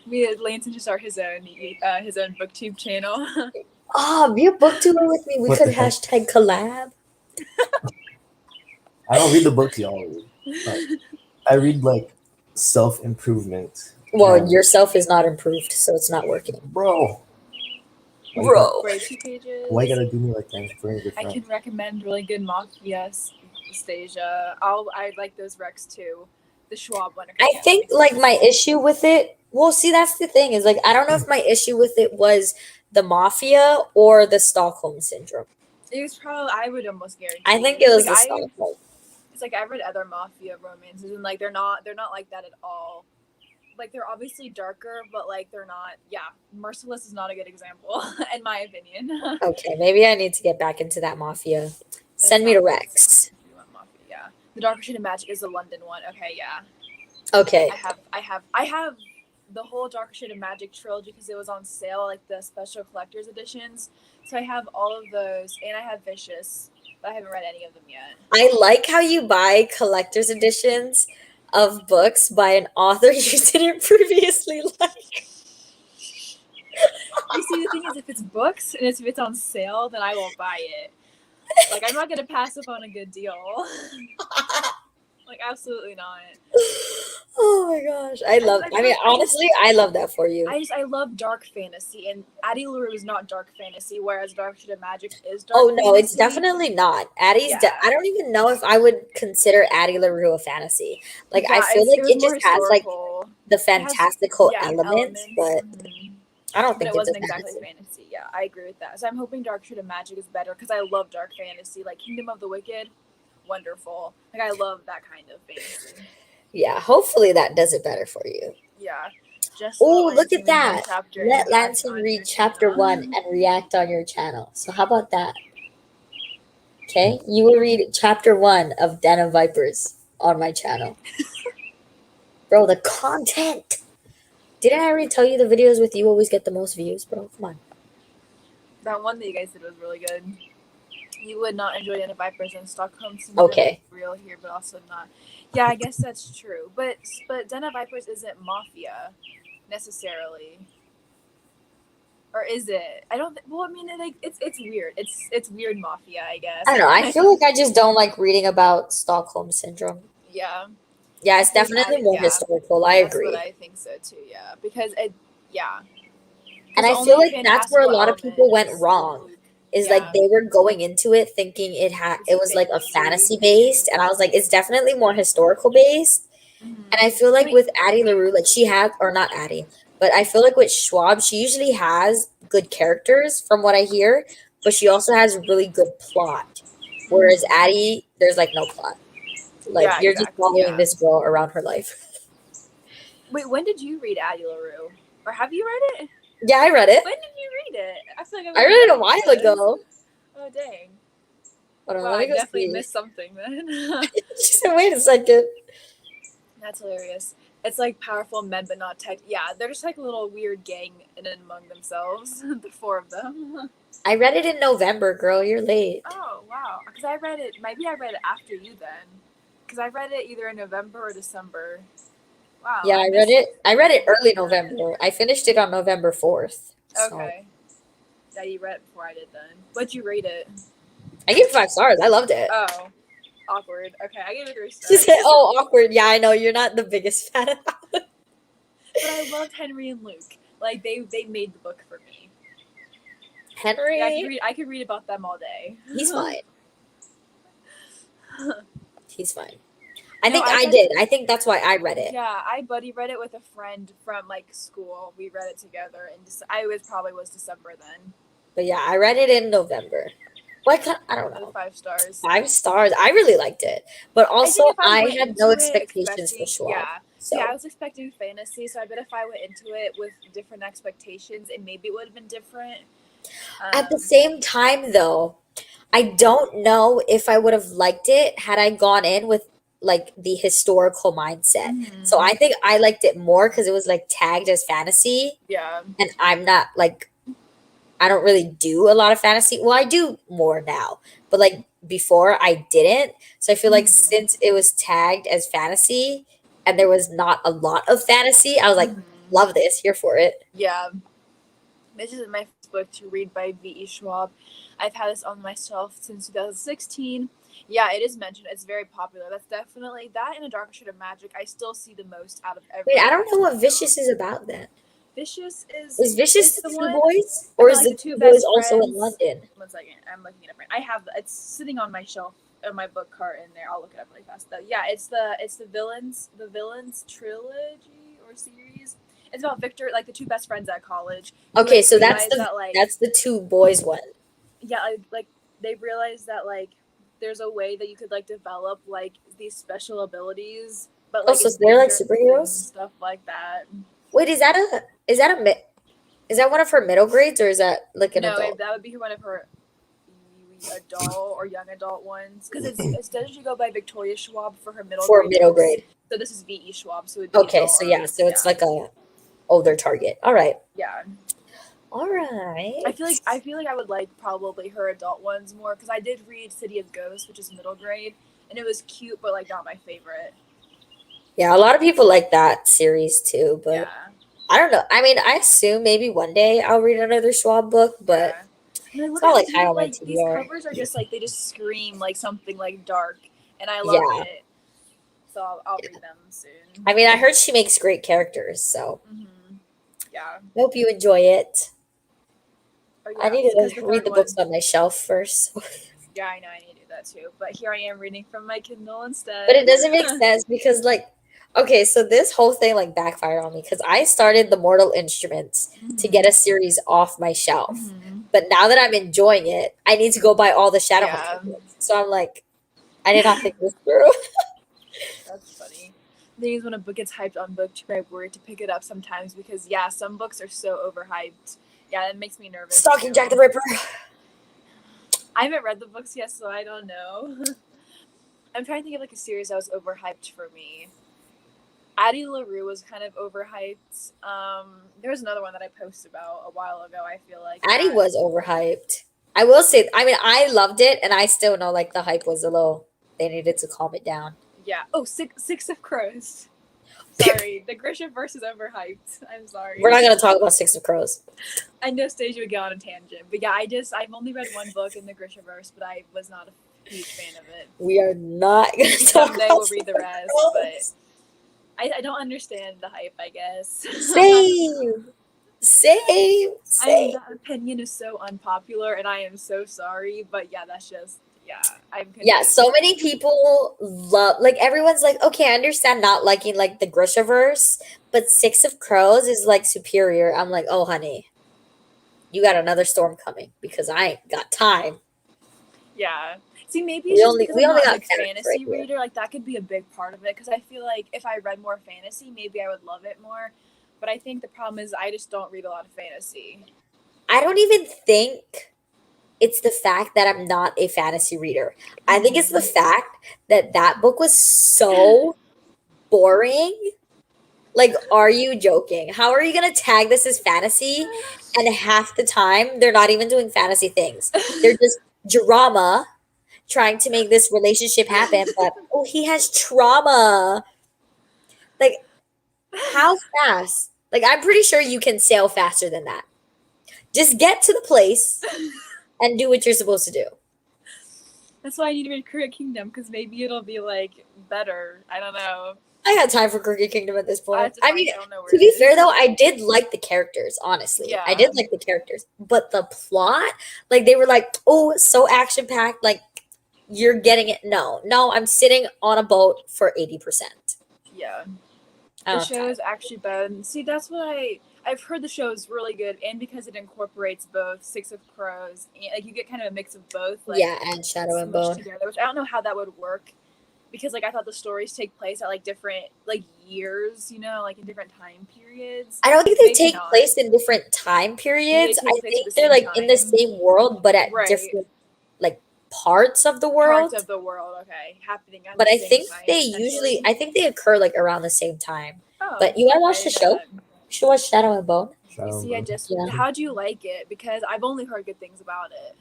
Lansing should start his own booktube channel. Oh, be a booktuber with me. We What could the heck? hashtag collab. I don't read the books y'all read. I read like self-improvement. Well, Yeah. yourself is not improved, so it's not working. Bro. Why you Bro. Great 2 pages. Why you gotta do me like that? For a good I friend? can recommend really good mafia Stasia. I like those recs too. The Schwab one. Okay, I yeah, think that makes like sense. my issue with it. Well, see, that's the thing is like I don't know if my issue with it was the mafia or the Stockholm syndrome. It was probably, I would almost guarantee. I think it was like, the Stockholm. It's like I've read other mafia romances and like they're not like that at all. Like they're obviously darker, but like they're not. Yeah, Merciless is not a good example in my opinion. Okay, maybe I need to get back into that mafia. Send me to Rex. Yeah, The Darker Shade of Magic is the London one. Okay, yeah. Okay. I have the whole Darker Shade of Magic trilogy because it was on sale, like the special collector's editions. So I have all of those, and I have Vicious, but I haven't read any of them yet. I like how you buy collector's editions of books by an author you didn't previously like. You see, the thing is, if it's books and if it's on sale, then I won't buy it. Like, I'm not gonna pass up on a good deal. Like, absolutely not. Oh my gosh. I love that for you. I love dark fantasy, and Addie LaRue is not dark fantasy, whereas Dark Shade of Magic is dark Oh no, it's fantasy. definitely not. Addie's. Yeah. I don't even know if I would consider Addie LaRue a fantasy. Like Yeah, I feel like was it more just has like historical. the It has- fantastical yeah, elements, but Mhm. I don't but think it wasn't a exactly fantasy. fantasy. Yeah, I agree with that. So I'm hoping Dark Shade of Magic is better because I love dark fantasy, like Kingdom of the Wicked, wonderful. Like I love that kind of fantasy. Yeah, hopefully that does it better for you. Yeah, just Oh, let look Lansing at read one that. chapter and Let react Lansing on read your chapter channel. 1 and react on your channel. So how about that? Okay, you will read chapter 1 of Den of Vipers on my channel. Bro, the content. Didn't I already tell you the videos with you always get the most views, bro? Come on. That one that you guys did was really good. You would not enjoy Den of Vipers and Stockholm Syndrome. Okay. Is real here, but also not. Yeah, I guess that's true. But Den of Vipers isn't mafia necessarily. Or is it? I don't. Well, I mean, like it's weird. It's weird mafia, I guess. I don't know. I feel like I just don't like reading about Stockholm Syndrome. Yeah. Yeah, it's I think definitely more yeah, historical. I that's agree. what I think so too. Yeah, because it. Yeah. And I The feel only like that's where a fantastical lot of element people went is wrong. Luke. Is Yeah. like they were going into it thinking it was like a fantasy based, and I was like, it's definitely more historical based. Mhm. And I feel like mean- with Addie LaRue, like she had, or not Addie, but I feel like with Schwab, she usually has good characters from what I hear, but she also has really good plot. Whereas Addie, there's like no plot. Like Yeah, you're just exactly, following yeah. this girl around her life. Wait, when did you read Addie LaRue? Or have you read it? Yeah, I read it. When did you read it? I feel like I read it a while ago. Oh dang! Hold on, Wow, let me I go definitely see. missed something then. She said, "Wait a second." That's hilarious. It's like powerful men, but not tech. Yeah, they're just like a little weird gang in and among themselves. The four of them. I read it in November, girl. You're late. Oh wow! Because I read it. Maybe I read it after you then. Because I read it either in November or December. Wow. Yeah, I read it. I read it early November. I finished it on November 4th. So. Okay. Yeah, you read it before I did then. What'd you rate it? I gave it 5 stars. I loved it. Oh, awkward. Okay, I gave it 3 She stars. said, "Oh, awkward." Yeah, I know you're not the biggest fan of that. But I loved Henry and Luke. Like they made the book for me. Henry, Yeah, I could read about them all day. he's fine. He's fine. I No, think I I read did. I think that's why I read it. Yeah, I buddy read it with a friend from like school. We read it together, and I was December then. But yeah, I read it in November. What? I don't Out know. of 5 stars. 5 stars. I really liked it, but also think if I went had no into it expectations for expecting- Schwab. Yeah. So Yeah, I was expecting fantasy, so I bet if I went into it with different expectations, and maybe it would have been different. at the same time, though, I don't know if I would have liked it had I gone in with like the historical mindset. Mhm. So I think I liked it more because it was like tagged as fantasy, Yeah. and I'm not like I don't really do a lot of fantasy. Well, I do more now, but like before I didn't. So I feel like Mhm. since it was tagged as fantasy and there was not a lot of fantasy, I was like, Mhm. love this, here for it. Yeah. This is my first book to read by V.E. Schwab. I've had this on my shelf since 2016. Yeah, it is mentioned. It's very popular. That's definitely that and A Darker Shade of Magic. I still see the most out of every. Wait, I don't know what Vicious is about then. Vicious Is Vicious it's the two one- boys? Or I is feel the like the two two boys best also in friends- London? 1 second. I'm looking it up right. I have it's sitting on my shelf in my book cart in there. I'll look it up really fast though. Yeah, it's the villains trilogy or series. It's about Victor, like the two best friends at college. who, Okay, like, so that's realize the that, like, that's the two boys one. yeah, like they realized that like there's a way that you could like develop like these special abilities, but like Oh, so it's they're, like, dangerous superheroes? and stuff like that. Wait, is that one of her middle grades or is that like an No, adult? that would be one of her adult or young adult ones because it's doesn't she go by Victoria Schwab for her middle For grade middle books? grade. So this is V.E. Schwab, so it'd be Okay, adult so or- yeah, so it's like a older target. All right. yeah. All right. I feel like I would like probably her adult ones more because I did read City of Ghosts, which is middle grade, and it was cute, but like not my favorite. Yeah, a lot of people like that series too, but Yeah. I don't know. I mean, I assume maybe one day I'll read another Schwab book, but Yeah. And then look not at like these, high on my like these TBR. covers are just like they just scream like something like dark, and I love Yeah. it. So I'll read them soon. I mean, I heard she makes great characters, so hmm Yeah. hope you enjoy it. Oh, I yeah, need because to the read third the one- books on my shelf first. Yeah, I know I need to do that too. But here I am reading from my Kindle instead. But it doesn't make sense because, like, Okay, so this whole thing like backfired on me because I started the Mortal Instruments to get a series off my shelf. Mhm. But now that I'm enjoying it, I need to go buy all the Yeah. Shadowhunters books. So I'm like, I did not think this through. That's funny. The thing is, when a book gets hyped on BookTube, I worry to pick it up sometimes because yeah, some books are so overhyped. Yeah, that makes me nervous. Stalking too. Jack the Ripper. I haven't read the books yet, so I don't know. I'm trying to think of like a series that was overhyped for me. Addie LaRue was kind of overhyped. There was another one that I posted about a while ago. I feel like Addie was overhyped. I will say, I mean, I loved it, and I still know like the hype was a little. They needed to calm it down. Yeah. Oh, Six of Crows. Sorry, the Grishaverse is overhyped. I'm sorry. We're not gonna talk about Six of Crows. I know Stasia would get on a tangent, but yeah, I've only read one book in the Grishaverse, but I was not a huge fan of it. We are not gonna talk Someday about we'll read the Six of rest, Crows. but I don't understand the hype. I guess. Same. That opinion is so unpopular, and I am so sorry, but yeah, that's just I'm Yeah, confused. so many people love like everyone's like, okay, I understand not liking like the Grishaverse, but Six of Crows is like superior. I'm like, oh honey, you got another storm coming because I ain't got time. Yeah. See, maybe We it's just only- because we I'm only not a got big Jack fantasy right here. reader. Like that could be a big part of it. Because I feel like if I read more fantasy, maybe I would love it more. But I think the problem is I just don't read a lot of fantasy. I don't even think it's the fact that I'm not a fantasy reader. I think it's the fact that that book was so boring. Like, are you joking? How are you going to tag this as fantasy? And half the time, they're not even doing fantasy things. They're just drama trying to make this relationship happen. But, oh, he has trauma. Like, how fast? Like, I'm pretty sure you can sail faster than that. Just get to the place and do what you're supposed to do. That's why I need to read Crooked Kingdom because maybe it'll be like better. I don't know. I got time for Crooked Kingdom at this point. I mean, don't know where to it be is. fair though, I did like the characters, honestly. I did Yeah. like the characters. But the plot, like they were like, oh, so action packed, like you're getting it. No, I'm sitting on a boat for 80%. Yeah. I The don't show have time. is actually better. See, that's what I've heard. The show is really good, and because it incorporates both Six of Crows, and like you get kind of a mix of both. Like, Yeah, and Shadow and smushed Bone. together, which I don't know how that would work, because like I thought the stories take place at like different like years, like in different time periods. I don't think they Maybe take not. place in different time periods. take I place at think the they're same like in the time. same world, but at Right. different like parts of the world. Parts of the world, okay, happening at But the I same think time, they potentially. usually, I think they occur like around the same time. Oh, But you wanna watch okay, the show? that- You should watch Shadow and Bone. You see, I just Yeah. how do you like it? Because I've only heard good things about it.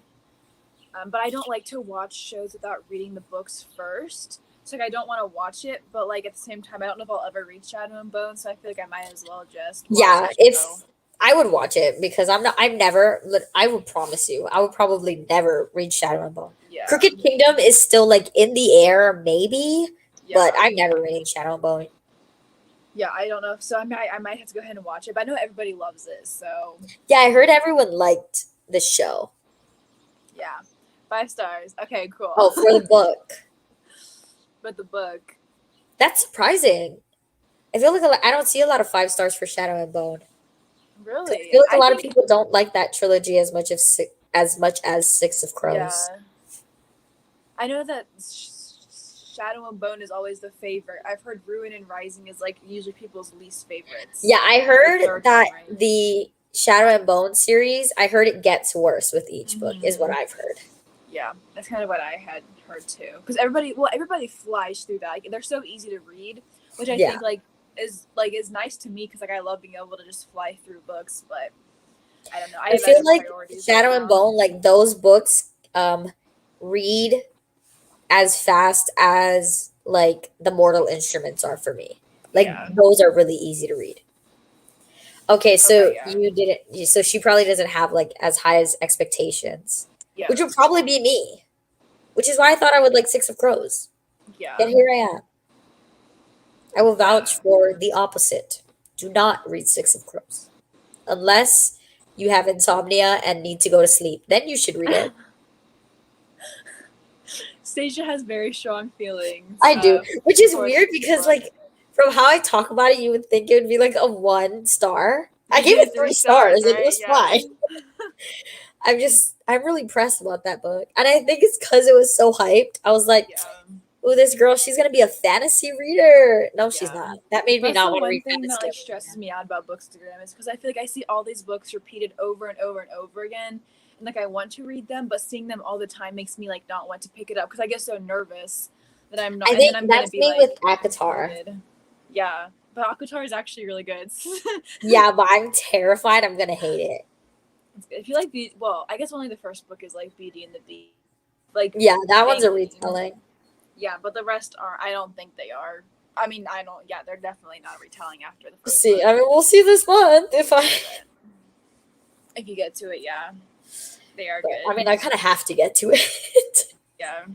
But I don't like to watch shows without reading the books first. So like I don't want to watch it, but like at the same time, I don't know if I'll ever read Shadow and Bone. So I feel like I might as well just watch Yeah, the if show. I would watch it because I would promise you, I would probably never read Shadow and Bone. Yeah. Crooked Kingdom is still like in the air, maybe, Yeah. but I'm never reading Shadow and Bone. Yeah, I don't know. So I might have to go ahead and watch it. But I know everybody loves it. So Yeah, I heard everyone liked the show. yeah, 5 stars. Okay, cool. Oh, for the book. But the book. That's surprising. I feel like I don't see a lot of 5 stars for Shadow and Bone. 'Cause Really? I feel like a lot of think- people don't like that trilogy as much as Six of Crows. Yeah. I know that Shadow and Bone is always the favorite. I've heard Ruin and Rising is like usually people's least favorites. Yeah, I The heard third that one, right? the Shadow and Bone series, I heard it gets worse with each book, is what I've heard. Yeah, that's kind of what I had heard too. Because everybody flies through that. Like, they're so easy to read, which I Yeah. think is nice to me because like I love being able to just fly through books. But I don't know. I have feel other like priorities Shadow right and now. Bone, like those books, read as fast as like the Mortal Instruments are for me. Like Yeah. those are really easy to read. Okay, so Okay, yeah. so she probably doesn't have like as high as expectations, Yeah. which would probably be me. Which is why I thought I would like Six of Crows. Yeah. And here I am. I will vouch for the opposite. Do not read Six of Crows. Unless you have insomnia and need to go to sleep. Then you should read it. Stasia has very strong feelings. I do. Which is for weird this because book. like from how I talk about it, you would think it would be like a 1 star. I You gave gave it it 3 3 stars. stars, It right? was Yeah. fine. I'm really pressed about that book. And I think it's because it was so hyped. I was like, Yeah. oh, this girl, she's going to be a fantasy reader. No, she's Yeah. not. That made me That's not the want to one read thing that fantasy. like stresses me out about Bookstagram is because I feel like I see all these books repeated over and over and over again, and like I want to read them, but seeing them all the time makes me like not want to pick it up because I get so nervous that I'm not. I And then think I'm gonna that's be me like, with Akatar. disappointed. Yeah, but Akatar is actually really good. Yeah, but I'm terrified I'm going to hate it. If you like well, I guess only the first book is like Beauty and the Beast. Like Yeah, that one's a mainly. retelling. Yeah, but the rest are. I don't think they are. I mean, I don't. Yeah, they're definitely not retelling after the We'll first. see. book. I mean, we'll see this month if I. If you get to it, yeah, they are But, good. I mean, I kind of have to get to it. Yeah.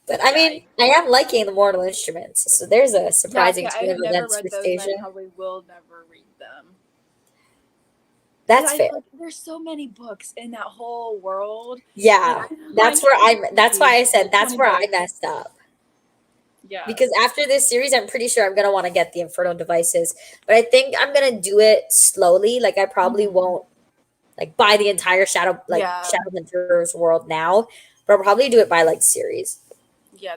But I Yeah, mean, I am liking the Mortal Instruments. So there's a surprising I turn have of never events read for those, and I Stasia. probably will never read them. That's I fair. feel like there's so many books in that whole world. Yeah, that's where That's why I said that's 20 where I books. messed up. Yeah. Because after this series, I'm pretty sure I'm gonna want to get the Infernal Devices, but I think I'm gonna do it slowly. Like I probably Mhm. won't like buy the entire Yeah. Shadowhunters world now, but I'll probably do it by like series. Yeah.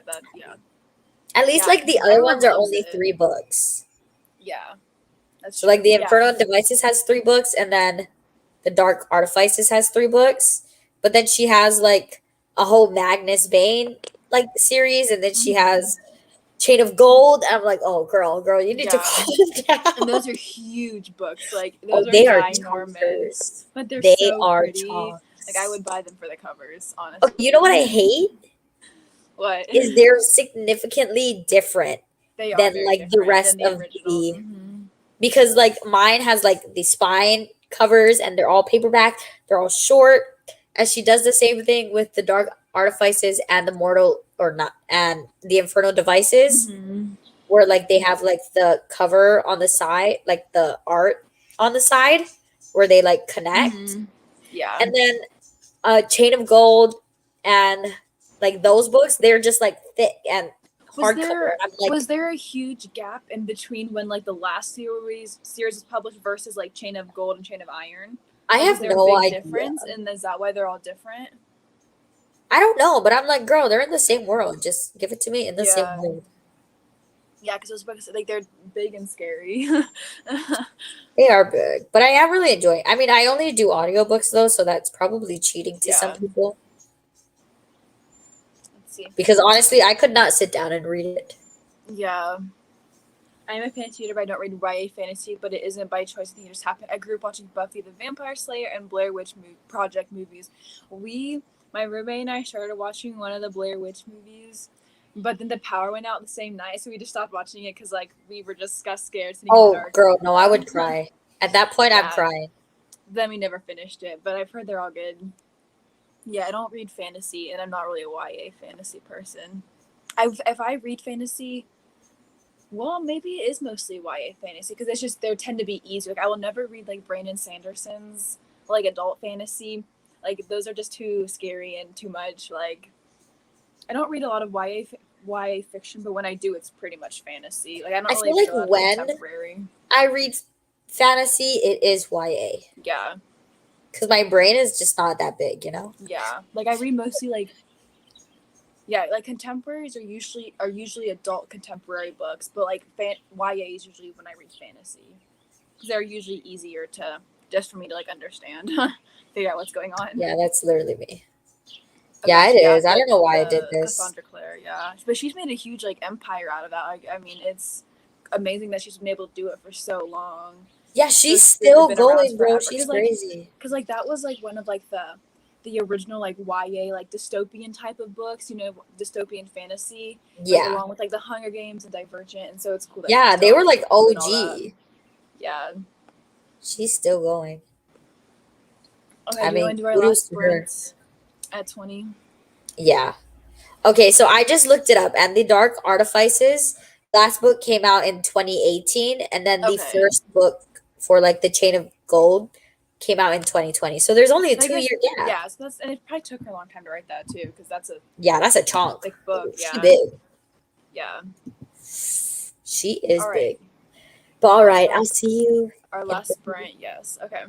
At least Yeah, like the other everyone ones are loves only it. 3 books. Yeah. That's So like the true. Infernal Devices has 3 books, and then the Dark Artifices has 3 books. But then she has like a whole Magnus Bane like series, and then she Mhm. has Chain of Gold. And I'm like, oh girl, you need to Yeah. calm down. And those are huge books. Like Oh, those they are are ginormous, chonkers. but they're They so are pretty. chonks. Like I would buy them for the covers, honestly. Oh, you know what I hate What? is they're significantly different They are than very like the different rest than the of original. the Mhm. because like mine has like the spine covers and they're all paperback, they're all short, and she does the same thing with the Dark Artifices and the Mortal or not and the Infernal Devices, Mhm. where like they have like the cover on the side, like the art on the side where they like connect. Mhm. Yeah. And then Chain of Gold and like those books, they're just like thick and Was hardcover. there And I'm like, was there a huge gap in between when like the last series was published versus like Chain of Gold and Chain of Iron? I Like, have is there no a big idea. difference, and is that why they're all different? I don't know, but I'm like, girl, they're in the same world. Just give it to me in the same Yeah. world. Yeah, because those books like they're big and scary. They are big, but I am really enjoying. I mean, I only do audiobooks though, so that's probably cheating to some Yeah. people. Let's see. Because honestly, I could not sit down and read it. Yeah. I'm a fantasy reader, but I don't read YA fantasy, but it isn't by choice. I think it just happened. I grew up watching Buffy the Vampire Slayer and Blair Witch Project movies. My roommate and I started watching one of the Blair Witch movies, but then the power went out the same night, so we just stopped watching it because like we were just got scared. Sitting in the Oh, dark. girl, no, I would cry. At that point, I'm Yeah. crying. Then we never finished it, but I've heard they're all good. Yeah, I don't read fantasy, and I'm not really a YA fantasy person. If I read fantasy, well, maybe it is mostly YA fantasy because it's just they tend to be easier. Like I will never read like Brandon Sanderson's like adult fantasy. Like those are just too scary and too much. Like I don't read a lot of YA fiction, but when I do, it's pretty much fantasy. Like I don't I really feel like read a lot of when- contemporary. I read fantasy, it is YA. Yeah. Because my brain is just not that big, you know? Yeah, like I read mostly like contemporaries are usually adult contemporary books, but like YA is usually when I read fantasy because they're usually easier to just for me to like understand, figure out what's going on. Yeah, that's literally me. Yeah, it is. I don't know why I did this. Cassandra Clare, yeah, but she's made a huge like empire out of that. Like, I mean, it's amazing that she's been able to do it for so long. Yeah, she's Those still been around going, bro. forever. She's 'Cause, like, crazy. Because like that was like one of like the original like YA like dystopian type of books, dystopian fantasy. Like, Yeah. along with like the Hunger Games and Divergent, and so it's cool. That Yeah, she's they still were like doing all that. OG. Yeah. She's still going. Okay, I do you mean, want to do our kudos last to her. sprints at 20? Yeah. Okay, so I just looked it up, and the Dark Artifices last book came out in 2018, and then the Okay. first book for like the Chain of Gold came out in 2020. So there's only a So I 2-year guess- gap. Yeah, so and it probably took her a long time to write that too, because that's a Yeah, that's a chunk. thick book. She Yeah. big. Yeah. She is All big. right. But all right, I'll see you. Our last sprint. Yes. Okay.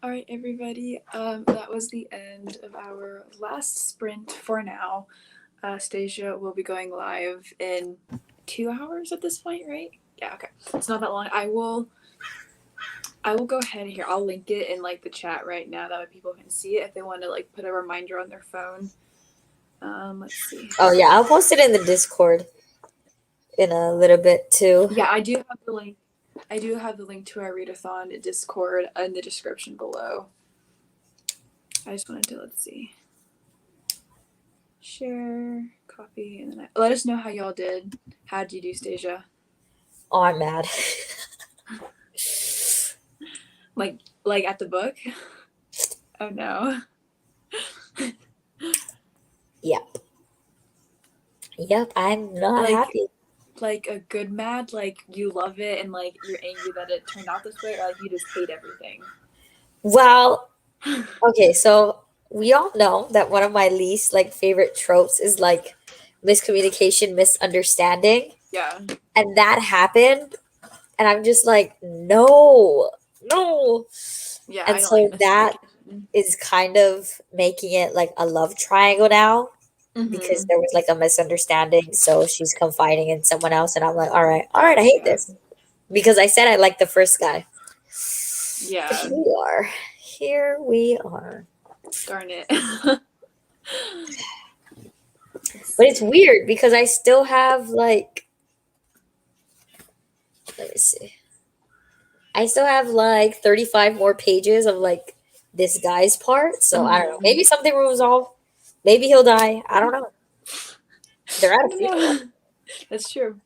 All right, everybody. That was the end of our last sprint for now. Stasia will be going live in 2 hours at this point, right? Yeah, okay. It's not that long. I will go ahead here. I'll link it in like the chat right now. That way people can see it if they want to like put a reminder on their phone. Let's see. Oh yeah, I'll post it in the Discord in a little bit too. Yeah, I do have the link. I do have the link to our readathon Discord in the description below. I just wanted to, let's see. Share, copy, and then let us know how y'all did. How did you do, Stasia? Oh, I'm mad. Like at the book? Oh no. Yep, I'm not Like- happy. Like a good mad, like you love it and like you're angry that it turned out this way, or like you just hate everything. Well, okay, so we all know that one of my least like favorite tropes is like miscommunication, misunderstanding. Yeah. And that happened, and I'm just like, no. Yeah. And I don't so like that miscommunication. is kind of making it like a love triangle now because Mhm. there was like a misunderstanding. So she's confiding in someone else, and I'm like, all right, I hate Yeah. this because I said I like the first guy. Yeah. Here we are. Darn it. But it's weird because I still have like, let me see. I still have like 35 more pages of like this guy's part. So I don't know. Maybe something will resolve. Maybe he'll die. I don't know. They're out of funeral. That's true.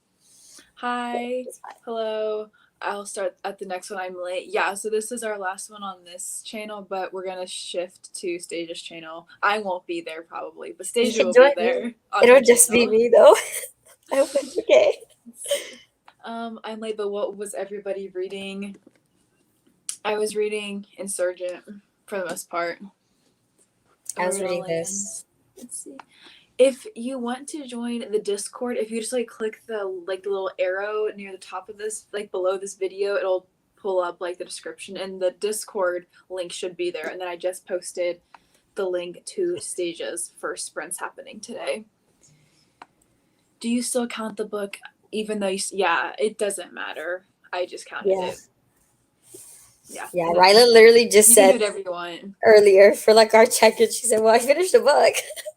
Hi. Hello. I'll start at the next one. I'm late. Yeah, so this is our last one on this channel, but we're gonna shift to Stasia's channel. I won't be there probably, but Stasia can will join be there. on It'll her just be channel. me though. I hope it's okay. I'm late, but what was everybody reading? I was reading Insurgent for the most part. I was reading Overland. this. Let's see. If you want to join the Discord, if you just like click the little arrow near the top of this, like below this video, it'll pull up like the description, and the Discord link should be there. And then I just posted the link to Stasia's first sprints happening today. Do you still count the book even though yeah, it doesn't matter. I just counted Yeah. it. Yeah. Yeah, Rylan literally just You can do said whatever you want. earlier for like our check-in, she said, well, I finished the book.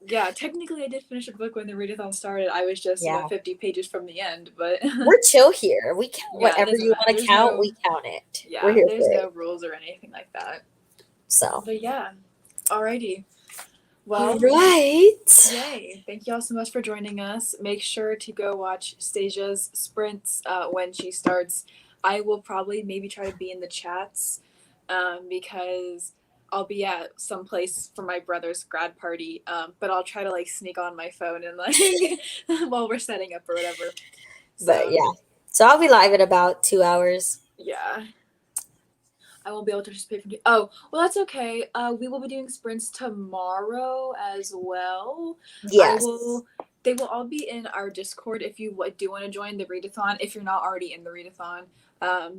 Yeah, technically I did finish a book when the readathon started. I was just Yeah. 50 pages from the end, but We're chill here. We count Yeah, it whatever doesn't you matter. want to There's count, no- we count it. yeah, We're here there's for no it. rules or anything like that. So. But yeah, alrighty. Well, Right. yay. Thank you all so much for joining us. Make sure to go watch Stasia's sprints when she starts. I will probably maybe try to be in the chats because I'll be at some place for my brother's grad party, but I'll try to like sneak on my phone and like while we're setting up or whatever. But yeah. So I'll be live in about 2 hours. Yeah. I won't be able to participate from. Oh, well, that's okay. We will be doing sprints tomorrow as well. Yes. They will all be in our Discord if you do want to join the readathon. If you're not already in the readathon,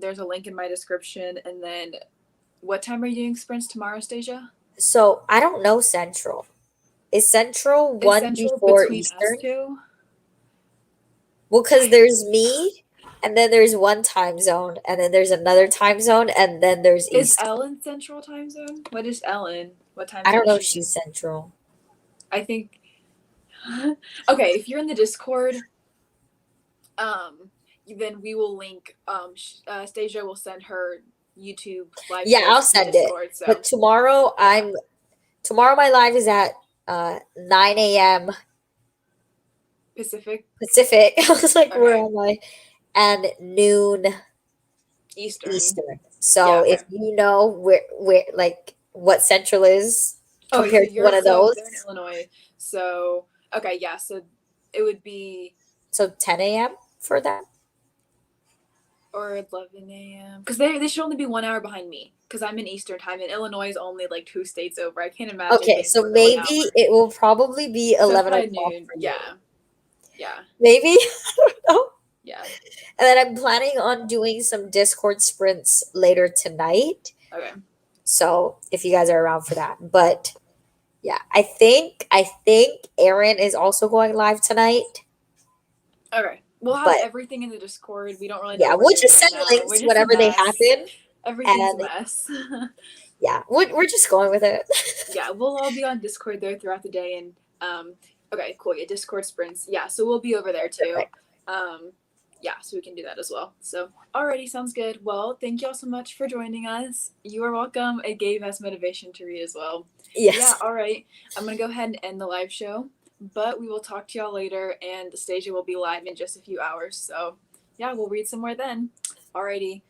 there's a link in my description. And then, what time are you doing sprints tomorrow, Stasia? So I don't know Central. Is Central Is one Central before between Eastern? us two? Well, because there's me, and then there's one time zone, and then there's another time zone, and then there's Is Eastern. Ellen Central time zone? What is Ellen? What time? I don't zone know is if she in? she's Central. I think. Okay, if you're in the Discord, then we will link. Stasia will send her YouTube live. Yeah, I'll post to send it. Discord, so. But tomorrow my live is at 9 a.m. Pacific Pacific. I was like, where Okay. am I? And noon Eastern. Eastern. So Yeah, if you know where like what Central is compared to you're one of those, they're in Illinois. So okay, yeah. So it would be so 10 a.m. for that. or 11 a.m. because they should only be 1 hour behind me because I'm in Eastern time and Illinois is only like 2 states over. I can't imagine. Okay, being so more than 1 maybe hour. it will probably be So 11 probably o'clock noon. for you. Yeah. Maybe. I don't know. Yeah. And then I'm planning on doing some Discord sprints later tonight. Okay. So if you guys are around for that, but yeah, I think Aaron is also going live tonight. Okay. We'll have But everything in the Discord. We don't really know yeah, what we're we'll doing just right send now. links We're just a whenever they mess. happen. Everything's And a mess. yeah, we're just going with it. Yeah, we'll all be on Discord there throughout the day, and okay, cool. Yeah, Discord sprints. Yeah, so we'll be over there too. Perfect. Yeah, so we can do that as well. So alrighty, sounds good. Well, thank you all so much for joining us. You are welcome. It gave us motivation to read as well. Yes. Yeah, all right. I'm gonna go ahead and end the live show, but we will talk to y'all later, and Stasia will be live in just a few hours. So yeah, we'll read some more then. Alrighty.